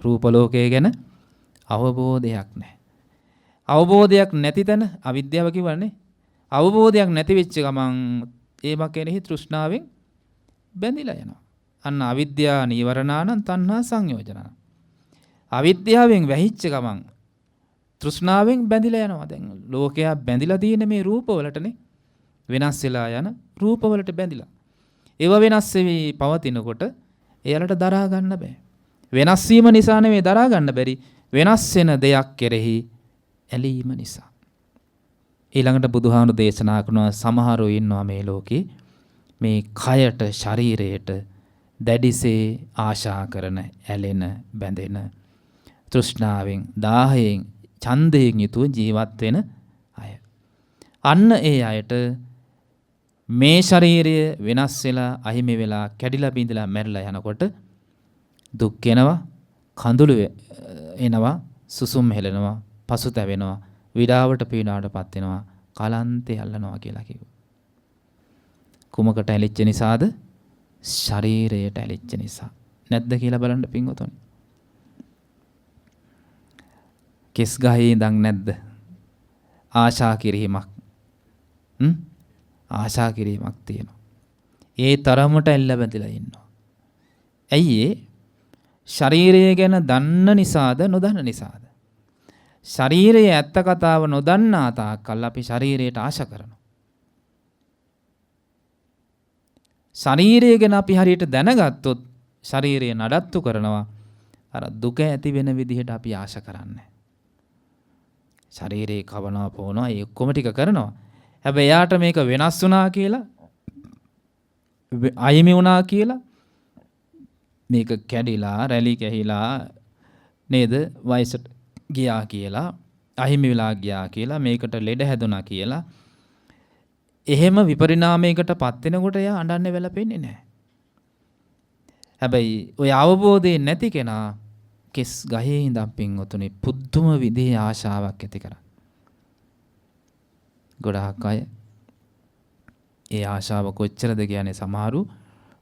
රූප ලෝකය ගැන අවබෝධයක් නෑ. අවබෝධයක් නැති තැන අවිද්‍යාව කිව්වනේ. අවබෝධයක් නැති වෙච්ච ගමන් ඒව කෙරෙහි තෘෂ්ණාවෙන් බැඳිලා යනවා. අන්න අවිද්‍යා නීවරණානං තණ්හා සංයෝජනං. අවිද්‍යාවෙන් වැහිච්ච ගමන් තෘෂ්ණාවෙන් බැඳිලා යනවා. දැන් ලෝකයා බැඳිලා තියෙන මේ රූපවලටනේ. වෙනස් වෙලා යන රූපවලට බැඳිලා. ඒව වෙනස් වෙවි පවතිනකොට එයාලට දරා ගන්න බෑ. වෙනස් වීම නිසා නෙවෙයි දරා ගන්න බැරි. වෙනස් වෙන දෙයක් කෙරෙහි ඇලීම නිසා. ඊළඟට බුදුහාමුදුරු දේශනා කරනවා සමහරව ඉන්නවා මේ ලෝකේ මේ කයට ශරීරයට දැඩිසේ ආශා කරන ඇලෙන බැඳෙන තෘෂ්ණාවෙන් දාහයෙන් ඡන්දයෙන් යුතුව ජීවත් වෙන අය. අන්න ඒ අයට මේ ශරීරය වෙනස් වෙලා අහිමි වෙලා කැඩිලා බිඳලා මැරිලා යනකොට දුක් එනවා කඳුළු එනවා සුසුම් හෙලනවා පසුතැවෙනවා විඩාවට පීඩාවටපත් වෙනවා කලන්තේ අල්ලනවා කියලා කිව්වා. කුමකට ඇලිච්ච නිසාද? ශරීරයට ඇලිච්ච නිසා. නැද්ද කියලා බලන්න පින්වතුනි. කෙස් ගහේ ඉඳන් නැද්ද? ආශා කිරීමක්. ආශා කිරීමක් තියෙනවා. ඒ තරමට ඇල්ල බැඳලා ඉන්නවා. ඇයි ඒ? ශරීරය ගැන දන්න නිසාද නොදන්න නිසාද? ශරීරයේ ඇත්ත කතාව නොදන්නා තාක්කල් අපි ශරීරයට ආශා කරනවා. ශරීරය ගැන අපි හරියට දැනගත්තොත් ශරීරය නඩත්තු කරනවා. අර දුක ඇති වෙන විදිහට අපි ආශා කරන්නේ. ශරීරේ කවනවා පොනවා ඒ ඔක්කොම ටික කරනවා. හැබැයි යාට මේක වෙනස් වුණා කියලා අයිමි වුණා කියලා මේක කැඩිලා රැලි කැහිලා නේද වයසට ගියා කියලා අහිමි වෙලා ගියා කියලා මේකට ලෙඩ හැදුනා කියලා එහෙම විපරිණාමයකට පත් වෙනකොට එයා අඬන්නේ වැළපෙන්නේ නැහැ. හැබැයි ඔය අවබෝධයෙන් නැති කෙනා කෙස් ගහේ ඉඳන් පින්වතුනි පුදුම විදිහේ ආශාවක් ඇති කරා. ගොඩාක් අය ඒ ආශාව කොච්චරද කියන්නේ සමහරු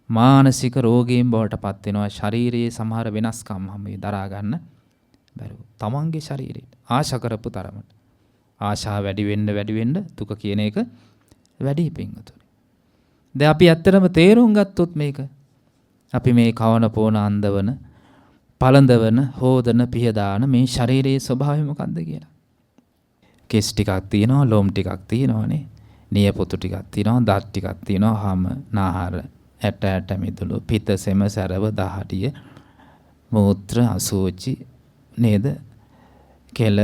මානසික රෝගීන් බවට පත් වෙනවා. ශාරීරියේ සමහර වෙනස්කම් හැම දරා ගන්න බැරුව. තමන්ගේ ශරීරයට ආශා කරපු තරමට ආශාව වැඩි වෙන්න දුක කියන එක වැඩි පින්වතුනි. දැන් අපි ඇත්තටම තේරුම් ගත්තොත් මේක අපි මේ කවන පොන අන්දවන පළඳවන හෝදන පිහදාන මේ ශරීරයේ ස්වභාවය මොකක්ද කියලා. කෙස් ටිකක් තියෙනවා, ලොම් ටිකක් තියෙනවානේ. නියපොතු ටිකක් තියෙනවා, දත් ටිකක් තියෙනවා, හම, නාහර, ඇට මිදුළු, පිත, සෙම, සරව, දහඩිය, මූත්‍ර, අසුචි නේද? කෙල,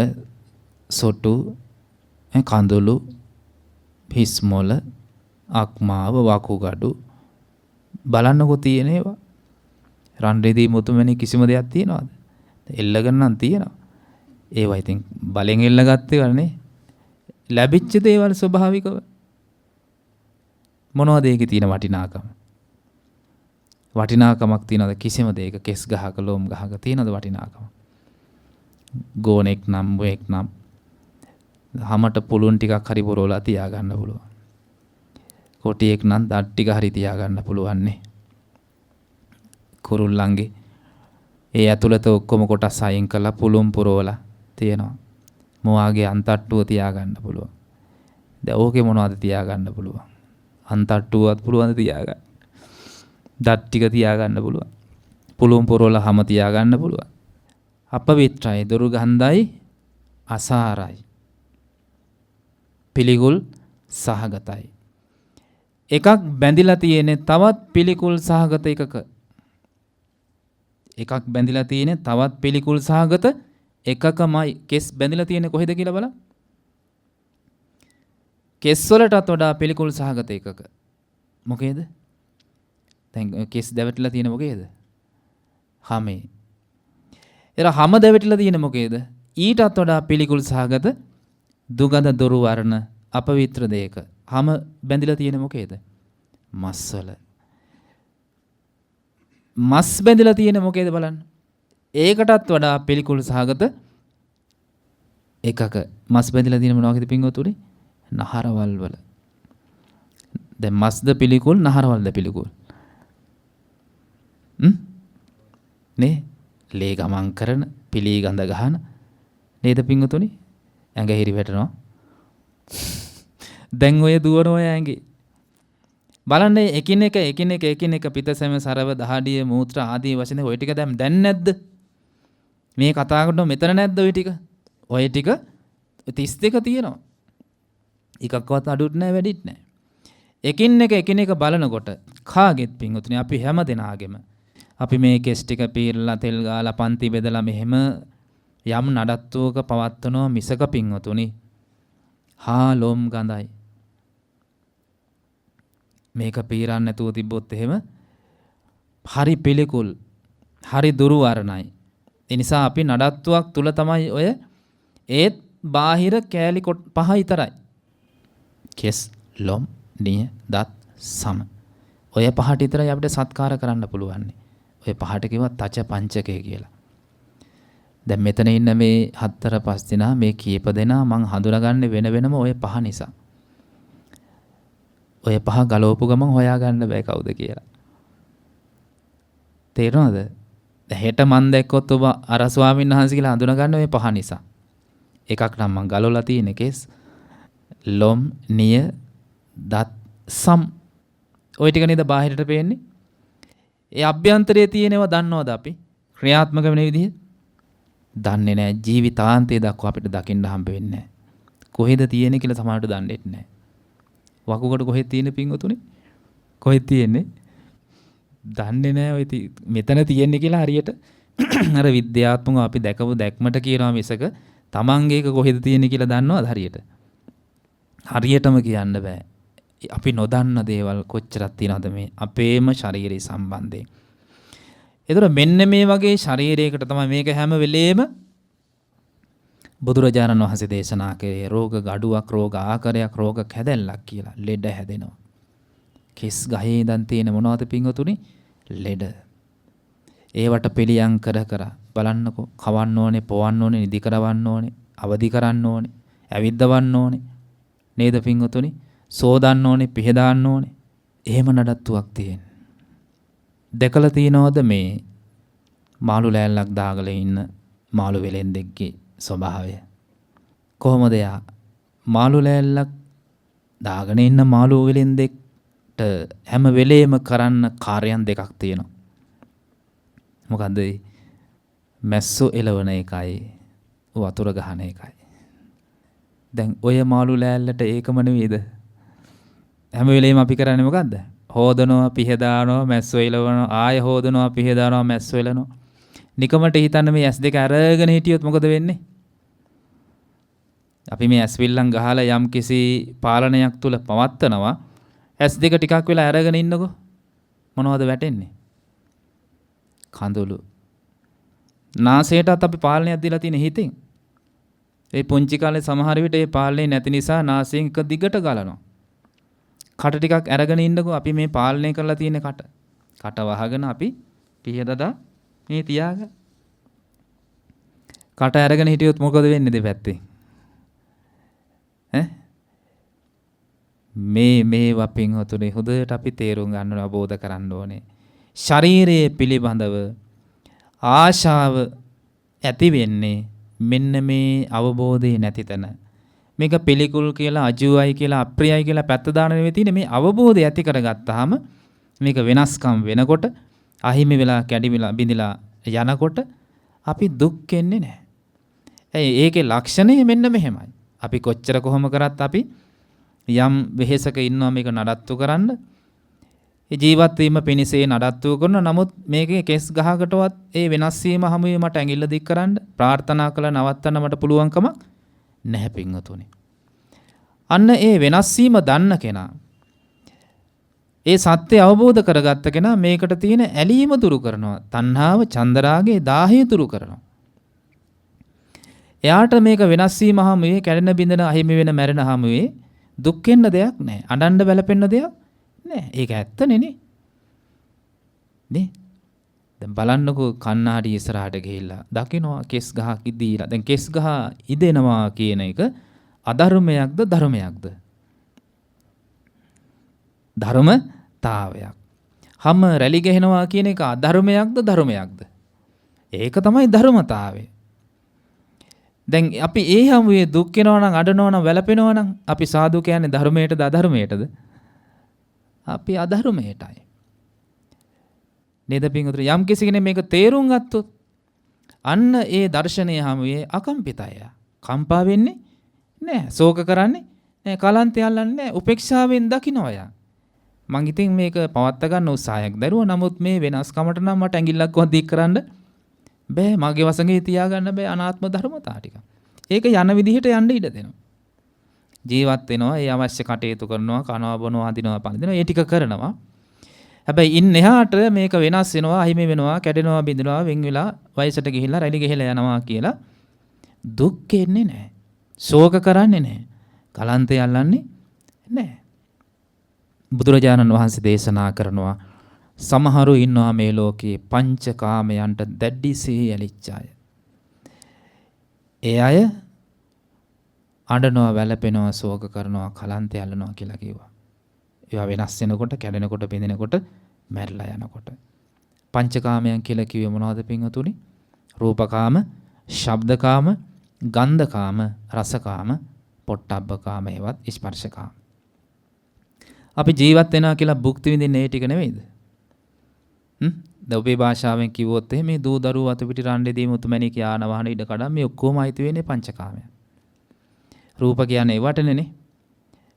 සොටු, කඳුළු, හිස්මොල, අක්මාව, වකුගඩු බලන්නකො තියෙන ඒවා. රන් රෙදි මුතුමැණි කිසිම දෙයක් තියනවද? එල්ලගෙන නම් තියෙනවා. ඒවා ඉතින් බලෙන් එල්ලගත්තේ වනේ. ලැබිච්ච දේවල් ස්වභාවිකව මොනවද ඒකේ තියෙන වටිනාකම? වටිනාකමක් තියනවද කිසිම දෙයක? කෙස් ගහක ලොම් ගහක තියනවද වටිනාකම? ගෝනෙක් නම් වෙක් නම් හැමත පුළුන් ටිකක් හරි පොරවලා තියා ගන්න පුළුවන්. කොටියෙක් නම් දත් ටික හරි තියා ගන්න පුළුවන් නේ. කුරුල්ලන්ගේ ඒ ඇතුළත ඔක්කොම කොටස් අයින් කරලා පුළුම් පුරවලා තියෙනවා. මොවාගේ අන්තට්ටුව තියා ගන්න පුළුවන්. දැන් ඕකේ මොනවද තියා ගන්න පුළුවන්? අන්තට්ටුවත් පුළුවන් තියා ගන්න. දත් ටික තියා ගන්න පුළුවන්. පුළුම් පුරවලා හැම තියා ගන්න පුළුවන්. අපවිත්‍රයි, දුර්ගන්ධයි, අසාරයි. පිළිකුල් සහගතයි. එකක් බැඳිලා තියෙන්නේ තවත් පිළිකුල් සහගත එකක. එකක් බැඳිලා තියෙන්නේ තවත් පිළිකුල් සහගත එකකමයි. කෙස් බැඳිලා තියෙන්නේ කොහෙද කියලා බලන්න. කෙස් වලටත් වඩා පිළිකුල් සහගත එකක. මොකේද? දැන් කෙස් දැවටිලා තියෙන මොකේද? හැමේ. එර හැම දැවටිලා තියෙන මොකේද? ඊටත් වඩා පිළිකුල් සහගත දුගඳ දොරු වර්ණ අපවිත්‍ර දෙයක. හැම බැඳිලා තියෙන මොකේද? මස්වල. මස් බැඳිලා තියෙන මොකේද බලන්න. ඒකටත් වඩා පිළිකුල් සහගත එකක මස් බැඳිලා තියෙන මොනවද පින්වතුනි? නහරවල් වල. දැන් මස්ද පිළිකුල් නහරවල්ද පිළිකුල්? නේ ලේ ගමන් කරන පිළි ගඳ ගහන නේද පින්වතුනි? ඇඟ හිරි වැටෙනවා. දැන් ඔය දුවන ඔය ඇඟේ බලන්න එකිනෙක පිටසැම සරව දහඩිය මූත්‍ර ආදී වශයෙන් ඔය ටික දැන් නැද්ද? මේ කතා කරනවා මෙතන නැද්ද ඔය ටික? ඔය ටික 32 තියෙනවා. එකක්වත් අඩුත් නැහැ වැඩිත් නැහැ. එකිනෙක බලනකොට කාගෙත් පින්වතුනි අපි හැම දෙනාගෙම අපි මේ කෙස් ටික පීරලා තෙල් ගාලා පන්ති බෙදලා මෙහෙම යම් නඩත්තුවක පවත්වනවා මිසක පින්වතුනි හාලොම් ගඳයි. මේක පීරන්න නැතුව තිබ්බොත් එහෙම හරි පිළිකුල් හරි දුරු වර්ණයි. ඒ නිසා අපි නඩත්තුවක් තුල තමයි ඔය ඒත් බාහිර කෑලි පහ විතරයි. කෙස් ලොම් නිය දත් සම ඔය පහට විතරයි අපිට සත්කාර කරන්න පුළුවන්. ඔය පහට කිව්වත් තච පංචකය කියලා. දැන් මෙතන ඉන්න මේ 4-5 දෙනා මේ කීප දෙනා මං හඳුනාගන්නේ වෙන වෙනම ඔය පහ නිසා. ඔය පහ ගලවපු ගමන් හොයාගන්න බෑ කවුද කියලා. තේරෙනවද? හෙට මන් දැක්කොත් ඔබ අර ස්වාමීන් වහන්සේ කියලා හඳුනාගන්න ඔය පහ නිසා. එකක් නම් මං ගලවලා තියෙන කෙස් ලොම් නිය දත් සම් ඔය ටික නේද බාහිරට පේන්නේ. ඒ අභ්‍යන්තරයේ තියෙනවා දන්නවද අපි? ක්‍රියාත්මක වෙන විදිහ දන්නේ නැහැ. ජීවිතාන්තය දක්වා අපිට දකින්න හම්බ වෙන්නේ නැහැ. කොහෙද තියෙන්නේ කියලා සමහරට දන්නේ නැහැ. වකුගඩ කොහෙද තියෙන්නේ පින්වතුනි? කොහෙද තියෙන්නේ? දන්නේ නැහැ. ඔය මෙතන තියෙන්නේ කියලා හරියට අර විද්‍යාත්මකව අපි දැකපු දැක්මට කියනවා මිසක තමන්ගේ එක කොහෙද තියෙන්නේ කියලා දන්නවද හරියට? හරියටම කියන්න බෑ. අපි නොදන්න දේවල් කොච්චරක් තියෙනවද මේ අපේම ශරීරය සම්බන්ධයෙන්. ඒතර මෙන්න මේ වගේ ශරීරයකට තමයි මේක හැම වෙලේම බුදුරජාණන් වහන්සේ දේශනා කරේ රෝග ගඩුවක් රෝග ආකාරයක් රෝග කැදැල්ලක් කියලා. ලෙඩ හැදෙනවා. කෙස් ගහේ ඉඳන් තියෙන මොනවද පින්වතුනි? ලෙඩ. ඒවට පිළියම් කර බලන්නකෝ. කවන්න ඕනේ, පොවන්න ඕනේ, නිදි කරවන්න ඕනේ, අවදි කරන්න ඕනේ, ඇවිද්දවන්න ඕනේ. නේද පින්වතුනි? සෝදන්න ඕනේ, පිහදාන්න ඕනේ. එහෙම නඩත්තුවක් තියෙන. දැකලා තියනවද මේ මාළු ලෑල්ලක් දාගලා ඉන්න මාළු වෙලෙන්දෙක්ගේ ස්වභාවය? කොහොමද යා මාළු ලෑල්ලක් දාගෙන ඉන්න මාළු වෙලෙන්දෙක්ට හැම වෙලේම කරන්න කාර්යයන් දෙකක් තියෙනවා. මොකද්ද? මැස්සෝ එලවන එකයි වතුර ගහන එකයි. දැන් ඔය මාළු ලෑල්ලට ඒකම නෙවෙයිද? හැම වෙලේම අපි කරන්නේ මොකද්ද? හොදනවා, පිහදානවා, මැස්සෝ එලවනවා, ආය හොදනවා, පිහදානවා, මැස්සෝ එලවනවා. නිකමට හිතන්න මේ S2 අරගෙන හිටියොත් මොකද වෙන්නේ? අපි මේ ඇස් විල්ලම් ගහලා යම් කිසි පාලනයක් තුල පවත්නවා. S2 ටිකක් වෙලා අරගෙන ඉන්නකො මොනවද වැටෙන්නේ? කඳුළු. නාසයටත් අපි පාලනයක් දීලා තියෙන හිතෙන්. ඒ පුංචි කාලේ සමහර විට ඒ පාලනේ නැති නිසා නාසයෙන් එක දිගට ගලනවා. කට ටිකක් අරගෙන ඉන්නකො අපි මේ පාලනය කරලා තියෙන කට. කට වහගෙන අපි පිහදදා මේ තියාගෙන කට අරගෙන හිටියොත් මොකද වෙන්නේ දෙපැත්තේ? ඈ මේ වපින් හතුනේ හොදට අපි තේරුම් ගන්න ඕනේ, අවබෝධ කරන්න ඕනේ. ශරීරයේ පිළිබඳව ආශාව ඇති වෙන්නේ මෙන්න මේ අවබෝධය නැති තැන. මේක පිළිකුල් කියලා, අජුවයි කියලා, අප්‍රියයි කියලා පැත්ත දාන නෙවෙයි තියෙන්නේ. මේ අවබෝධය ඇති කරගත්තාම මේක වෙනස්කම් වෙනකොට, අහිමි වෙලා කැඩිවිලා බිඳිලා යනකොට අපි දුක් වෙන්නේ නැහැ. ඒකේ ලක්ෂණය මෙන්න මෙහෙමයි. අපි කොච්චර කොහොම කරත් අපි යම් වෙහෙසක ඉන්නවා මේක නඩත්තු කරන්න. ඒ ජීවත් වීම පිණිස ඒ නඩත්තු කරන නමුත් මේකේ කෙස් ගහකටවත් ඒ වෙනස් වීම හැමුවේ මට ඇඟිල්ල දික් කරන්න ප්‍රාර්ථනා කළා නවත්තන්න මට පුළුවන්කම නැහැ පින්වතුනි. අන්න ඒ වෙනස් වීම දන්න කෙනා ඒ සත්‍ය අවබෝධ කරගත්ත කෙනා මේකට තියෙන ඇලීම දුරු කරනවා. තණ්හාව, චන්දරාගේ, දාහය දුරු කරනවා. එයාට මේක වෙනස් වීම හැමුවේ, කැඩෙන බිඳෙන අහිමි වෙන මැරෙන හැමුවේ දුක් වෙන්න දෙයක් නැහැ. අඬන්න බැලපෙන්න දෙයක් නැහැ. ඒක ඇත්තනේ නේ. නේ? දැන් බලන්නකෝ කණ්ණාඩි ඉස්සරහට ගිහිල්ලා දකින්නවා කෙස් ගහක් ඉදීලා. දැන් කෙස් ගහ ඉදෙනවා කියන එක අධර්මයක්ද ධර්මයක්ද? ධර්මතාවයක්. හැම රැලි ගහනවා කියන එක අධර්මයක්ද ධර්මයක්ද? ඒක තමයි ධර්මතාවය. දැන් අපි ඒ හැමුවේ දුක් වෙනවා නම් අඬනවා නම් වැළපෙනවා නම් අපි සාදු කියන්නේ ධර්මයටද අධර්මයටද? අපි අධර්මයටයි. නේද පින්වතුනි? යම් කිසි කෙනෙක් මේක තේරුම් ගත්තොත් අන්න ඒ දර්ශනය හැමුවේ අකම්පිතය. කම්පා වෙන්නේ නැහැ. ශෝක කරන්නේ නැහැ. කලන්තය අල්ලන්නේ නැහැ. උපේක්ෂාවෙන් දකින්නවා. මං ඉතින් මේක පවත්ත ගන්න උත්සාහයක් දරුවා. නමුත් මේ වෙනස්කමට නම් මට ඇඟිල්ලක්වත් දික් කරන්න බෑ. මගේ වසඟේ තියාගන්න බෑ අනාත්ම ධර්මතා ටික. ඒක යන විදිහට යන්න ඉඩ දෙනවා. ජීවත් වෙනවා, ඒ අවශ්‍ය කටයුතු කරනවා, කනවා බොනවා, අඳිනවා, පළඳිනවා, ඒ ටික කරනවා. හැබැයි ඉන්න එහාට මේක වෙනස් වෙනවා, අහිමි වෙනවා, කැඩෙනවා, බිඳෙනවා, වෙන් වෙලා වයසට ගිහිල්ලා රැලි ගහලා යනවා කියලා දුක් එන්නේ නැහැ. ශෝක කරන්නේ නැහැ. කලන්තය අල්ලන්නේ නැහැ. බුදුරජාණන් වහන්සේ දේශනා කරනවා සමහරු ඉන්නවා මේ ලෝකේ පංචකාමයන්ට දැඩිසේ ඇලිච්ච අය. ඒ අය අඬනවා, වැළපෙනවා, ශෝක කරනවා, කලන්තය අල්ලනවා කියලා කිව්වා. ඒවා වෙනස් වෙනකොට, කැඩෙනකොට, බිඳෙනකොට, මැරිලා යනකොට. පංචකාමයන් කියලා කිව්වේ මොනවද පින්වතුනි? රූපකාම, ශබ්දකාම, ගන්ධකාම, රසකාම, පොට්ටබ්බකාම, ඒවත් ස්පර්ශකාම. අපි ජීවත් වෙනවා කියලා භුක්ති විඳින්නේ ඒ ටික නෙවෙයිද? ඔබේ භාෂාවෙන් කිව්වොත් මේ දූ දරුවෝ අත පිටි රණ්ඩේ මුතුමැණික යාන වාහන ඉඩ කඩම් මේ ඔක්කොම අයිති වෙන්නේ පංචකාමයන්. රූප කියන්නේ ඒවටනේ.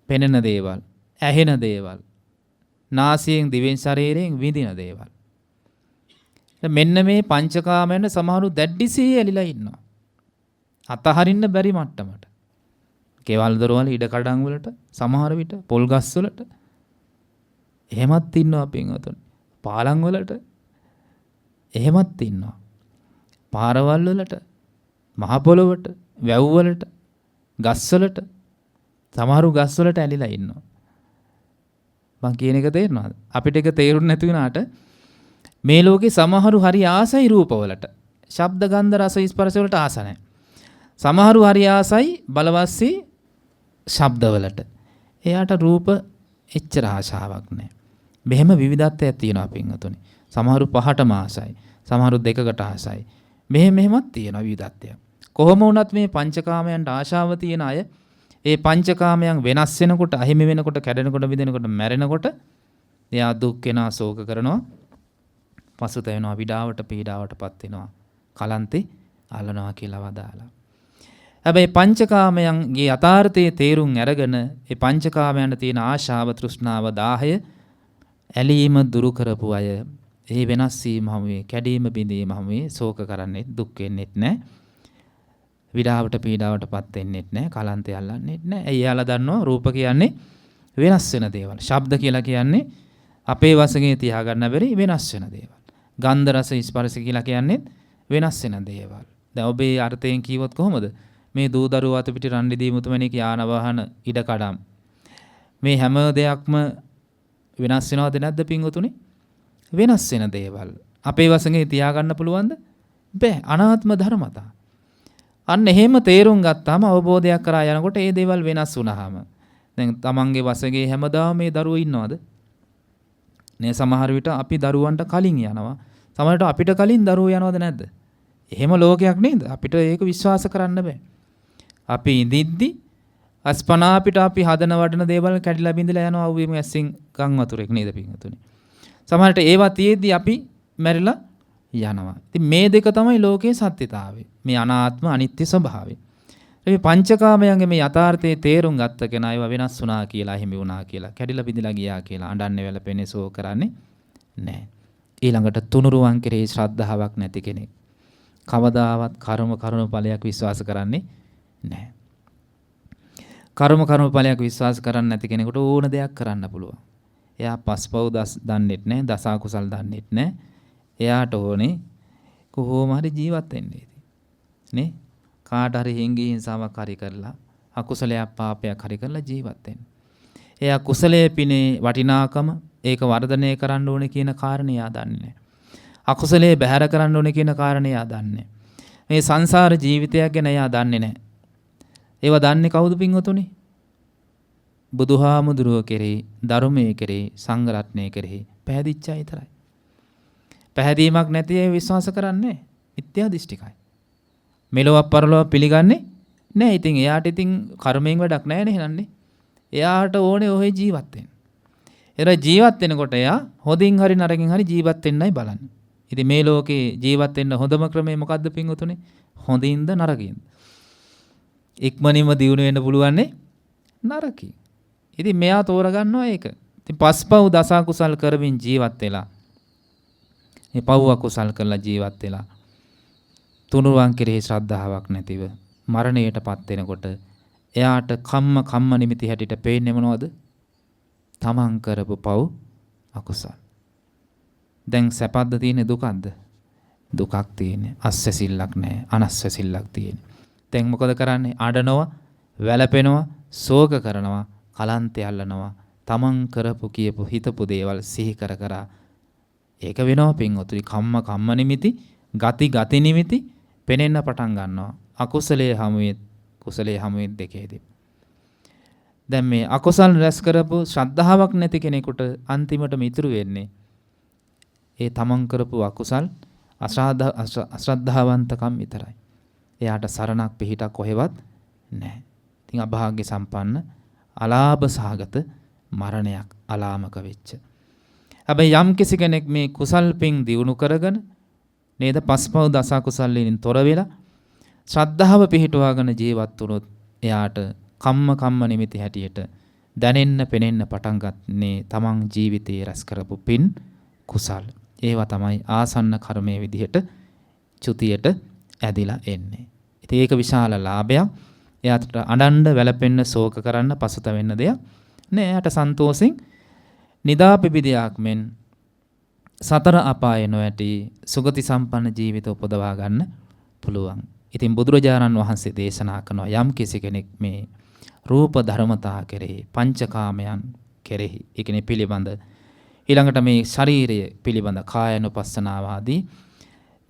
පෙනෙන දේවල්, ඇහෙන දේවල්, නාසයෙන් දිවෙන් ශරීරයෙන් විඳින දේවල්. මෙන්න මේ පංචකාමයන් සමහරු දැඩිසේ ඇලිලා ඉන්නවා. අතහරින්න බැරි මට්ටමට. කේවල් දොරවල් ඉඩ කඩම් වලට, සමහර විට පොල් ගස් වලට එහෙමත් ඉන්නවා පින්වතුනි. පාලම් වලට එහෙමත් ඉන්නවා. පාරවල් වලට, මහ පොළොවට, වැව් වලට, ගස් වලට, සමහරු ගස් වලට ඇලිලා ඉන්නවා. මං කියන එක තේරෙනවද? අපිට ඒක තේරුම් නැති වුණාට මේ ලෝකේ සමහරු හරි ආසයි රූපවලට. ශබ්ද, ගන්ධ, රස, ස්පර්ශ වලට ආස නැහැ. සමහරු හරි ආසයි බලවස්සී ශබ්දවලට. එයාට රූප එච්චර ආශාවක් නැහැ. මෙහෙම විවිධත්වයක් තියෙනවා පින්වතුනි. සමහරු පහටම ආසයි. සමහරු දෙකකට ආසයි. මෙහෙමත් තියෙනවා විවිධත්වයක්. කොහොම වුණත් මේ පංචකාමයන්ට ආශාව තියෙන අය ඒ පංචකාමයන් වෙනස් වෙනකොට, අහිමි වෙනකොට, කැඩෙනකොට, බිඳෙනකොට, මැරෙනකොට එයා දුක් වෙනවා, ශෝක කරනවා, පසුතැවෙනවා, විඩාවට, පීඩාවටපත් වෙනවා, කලන්තේ අල්ලනවා කියලා වදාලා. හැබැයි පංචකාමයන්ගේ යථාර්ථයේ තේරුම් අරගෙන ඒ පංචකාමයන්ට තියෙන ආශාව, තෘෂ්ණාව, දාහය, ඇලීම දුරු කරපු අය ඒ වෙනස් වීම හැමුවේ, කැඩීම බිඳීම හැමුවේ ශෝක කරන්නේ, දුක් වෙන්නේත් නැහැ. විඩාවට, පීඩාවටපත් වෙන්නේත් නැහැ, කලන්තය අල්ලන්නේත් නැහැ. එයාලා දන්නවා රූප කියන්නේ වෙනස් වෙන දේවල්. ශබ්ද කියලා කියන්නේ අපේ වශයෙන් තියාගන්න බැරි වෙනස් වෙන දේවල්. ගන්ධ, රස, ස්පර්ශ කියලා කියන්නේ වෙනස් වෙන දේවල්. දැන් ඔබේ අර්ථයෙන් කිව්වොත් කොහොමද? මේ දූ දරුවෝ අත පිටි රණ්ඩේ මුතුමැණික යාන වාහන ඉඩ කඩම් මේ හැම දෙයක්ම වෙනස් වෙනවද නැද්ද පින්වතුනි? වෙනස් වෙන දේවල්. අපේ වශයෙන් තියාගන්න පුළුවන්ද? බෑ. අනාත්ම ධර්මතා. අන්න එහෙම තේරුම් ගත්තාම, අවබෝධයක් කරා යනකොට ඒ දේවල් වෙනස් වුණාම දැන් තමන්ගේ වශයෙන් හැමදාම මේ දරුවෝ ඉන්නවද? නේ සමහර විට අපි දරුවන්ට කලින් යනවා. සමහරට අපිට කලින් දරුවෝ යනවද නැද්ද? එහෙම ලෝකයක් නේද? අපිට ඒක විශ්වාස කරන්න බෑ. අපි ඉඳිද්දි අස්පනා අපිට අපි හදන වඩන දේවල් කැඩිලා බිඳලා යනවා වුවේම ඇසින් ගම් වතුරෙක් නේද පින්වතුනි. සමහරට ඒවා තියෙද්දි අපි මැරිලා යනවා. ඉතින් මේ දෙක තමයි ලෝකයේ සත්‍යතාවය. මේ අනාත්ම අනිත්‍ය ස්වභාවය. මේ පංචකාමයන්ගේ මේ යථාර්ථයේ තේරුම් ගත්ත කෙනා ඒවා වෙනස් වුණා කියලා, හිමි වුණා කියලා, කැඩිලා බිඳලා ගියා කියලා අඬන්නේ වැළපෙන්නේ සෝ කරන්නේ නැහැ. ඊළඟට තුනුරුවන් කෙරෙහි ශ්‍රද්ධාවක් නැති කෙනෙක් කවදාවත් කර්ම ඵලයක් විශ්වාස කරන්නේ නැහැ. කර්ම ඵලයක් විශ්වාස කරන්නේ නැති කෙනෙකුට ඕන දෙයක් කරන්න පුළුවන්. එයා පස්පව් දන්නෙත් නැහැ, දස අකුසල් දන්නෙත් නැහැ. එයාට ඕනේ කොහොම හරි ජීවත් වෙන්න නේ. කාට හරි හිංගි හිංසාවක් හරි කරලා අකුසලයක් පාපයක් හරි කරලා ජීවත් වෙන්න. එයා කුසලයේ පිනේ වටිනාකම ඒක වර්ධනය කරන්න ඕනේ කියන කාරණේ එයා දන්නේ නැහැ. අකුසලයේ බැහැර කරන්න ඕනේ කියන කාරණේ එයා දන්නේ නැහැ. මේ සංසාර ජීවිතයක් ගැන එයා දන්නේ නැහැ. ඒවා දන්නේ කවුද පින්වතුනි? බුදුහාමුදුරුව කෙරෙහි, ධර්මයේ කෙරෙහි, සංඝ රත්නයේ කෙරෙහි පැහැදිච්ච අය විතරයි. පැහැදීමක් නැති අය විශ්වාස කරන්නේ මිත්‍යා දෘෂ්ටිකයි. මෙලොව පරලොව පිළිගන්නේ නැහැ. ඉතින් එයාට ඉතින් කර්මයෙන් වැඩක් නැහැ නේ නන්නේ. එයාට ඕනේ ඔහේ ජීවත් වෙන්න. ඒතර ජීවත් වෙනකොට එයා හොදින් හරි නරකින් හරි ජීවත් වෙන්නයි බලන්නේ. ඉතින් මේ ලෝකේ ජීවත් වෙන්න හොඳම ක්‍රමය මොකද්ද පින්වතුනි? හොඳින්ද නරකින්ද? ඉක්මනින්ම දියුණු වෙන්න පුළුවන් නරකින්. ඉතින් මෙයා තෝරගන්නවා ඒක. ඉතින් පස්පව් දස කුසල් කරමින් ජීවත් වෙලා මේ පව් අකුසල් කරලා ජීවත් වෙලා තුනුරුවන් කෙරෙහි ශ්‍රද්ධාවක් නැතිව මරණයටපත් වෙනකොට එයාට කම්ම නිමිති හැටියට පේන්නේ මොනවද? තමන් කරපු පව් අකුසල්. දැන් සැපද්ද තියෙන්නේ දුකක්ද? දුකක් තියෙන්නේ. අස්සසිල්ලක් නැහැ. අනස්සසිල්ලක් තියෙන්නේ. දැන් මොකද කරන්නේ? අඬනවා, වැළපෙනවා, ශෝක කරනවා, කලන්තය අල්ලනවා. තමන් කරපු කියපු හිතපු දේවල් සිහි කර ඒක වෙනවා පින්වතුනි. කම්ම නිමිති, ගති නිමිති පෙනෙන්න පටන් ගන්නවා. අකුසලයේ හැමුවේ කුසලයේ හැමුවේ දෙකේදී. දැන් මේ අකුසල් රැස් කරපු ශ්‍රද්ධාවක් නැති කෙනෙකුට අන්තිමටම ඉතුරු වෙන්නේ ඒ තමන් කරපු අකුසල් අශ්‍රද්ධාවන්තකම් විතරයි. එයාට සරණක් පිහිටක් කොහෙවත් නැහැ. ඉතින් අභාග්‍ය සම්පන්න අලාභ සහගත මරණයක් අලාමක වෙච්ච. හැබැයි යම් කිසි කෙනෙක් මේ කුසල් පින් දියුණු කරගෙන නේද පස්පව් දස කුසල් වලින් තොර වෙලා ශ්‍රද්ධාව පිහිටුවාගෙන ජීවත් වුණොත් එයාට කම්ම නිමිති හැටියට දැනෙන්න පෙනෙන්න පටන් ගන්නේ තමන් ජීවිතයේ රැස් කරපු පින් කුසල්. ඒවා තමයි ආසන්න කර්මයේ විදිහට චුතියට ඇදිලා එන්නේ. ඉතින් ඒක විශාල ලාභයක්. එයාට අඬන්න, වැළපෙන්න, ශෝක කරන්න, පසුතැවෙන්න දෙයක් නෑ. එයාට සන්තෝෂෙන් නිදාපිපිදයක් මෙන් සතර අපාය නොඇටි සුගති සම්පන්න ජීවිත උපදවා ගන්න පුළුවන්. ඉතින් බුදුරජාණන් වහන්සේ දේශනා කරනවා යම් කිසි කෙනෙක් මේ රූප ධර්මතා කෙරෙහි, පංචකාමයන් කෙරෙහි, ඒ කියන්නේ පිළිබඳ ඊළඟට මේ ශරීරය පිළිබඳ කායනුපස්සනාව ආදී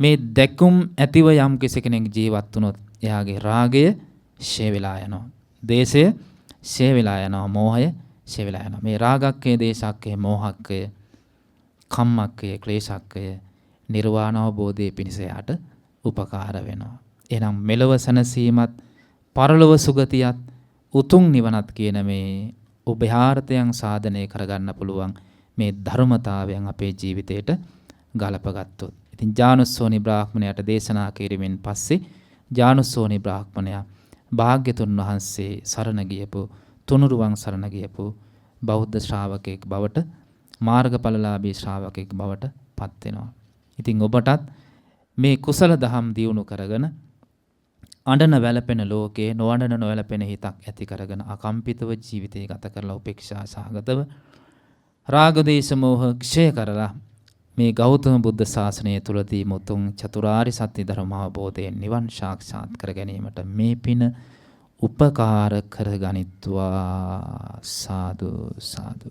මේ දැකුම් ඇතිව යම් කිසි කෙනෙක් ජීවත් වුණොත් එයාගේ රාගය ෂේ වෙලා යනවා. දේශය ෂේ වෙලා යනවා. මෝහය ෂේ වෙලා යනවා. මේ රාගක්කය, දේශක්කය, මෝහක්කය, කම්මක්කය, ක්ලේශක්කය නිර්වාණ අවබෝධයේ පිණිස යාට උපකාර වෙනවා. එහෙනම් මෙලව සැනසීමත් පරලොව සුගතියත් උතුම් නිවනත් කියන මේ උභයාර්ථයන් සාධනය කරගන්න පුළුවන් මේ ධර්මතාවයන් අපේ ජීවිතයට ගලපගත්තොත්. ඉතින් ජානුස්සෝනි බ්‍රාහ්මණයාට දේශනා කිරීමෙන් පස්සේ ජානුස්සෝනි බ්‍රාහ්මණයා භාග්‍යතුන් වහන්සේ සරණ ගියපු, තුනුරුවන් සරණ ගියපු බෞද්ධ ශ්‍රාවකෙක් බවට, මාර්ගඵලලාභී ශ්‍රාවකෙක් බවට පත් වෙනවා. ඉතින් ඔබටත් මේ කුසල දහම් දියුණු කරගෙන අඬන වැළපෙන ලෝකේ නොඅඬන නොවැළපෙන හිතක් ඇති කරගෙන අකම්පිතව ජීවිතය ගත කරලා උපේක්ෂා සහගතව රාග දේශ මොහ ක්ෂය කරලා මේ ගෞතම බුද්ධ ශාසනය තුලදී මුතුන් චතුරාර්ය සත්‍ය ධර්ම අවබෝධයෙන් නිවන් සාක්ෂාත් කර ගැනීමට මේ පින උපකාර කරගනිත්වා. සාදු සාදු.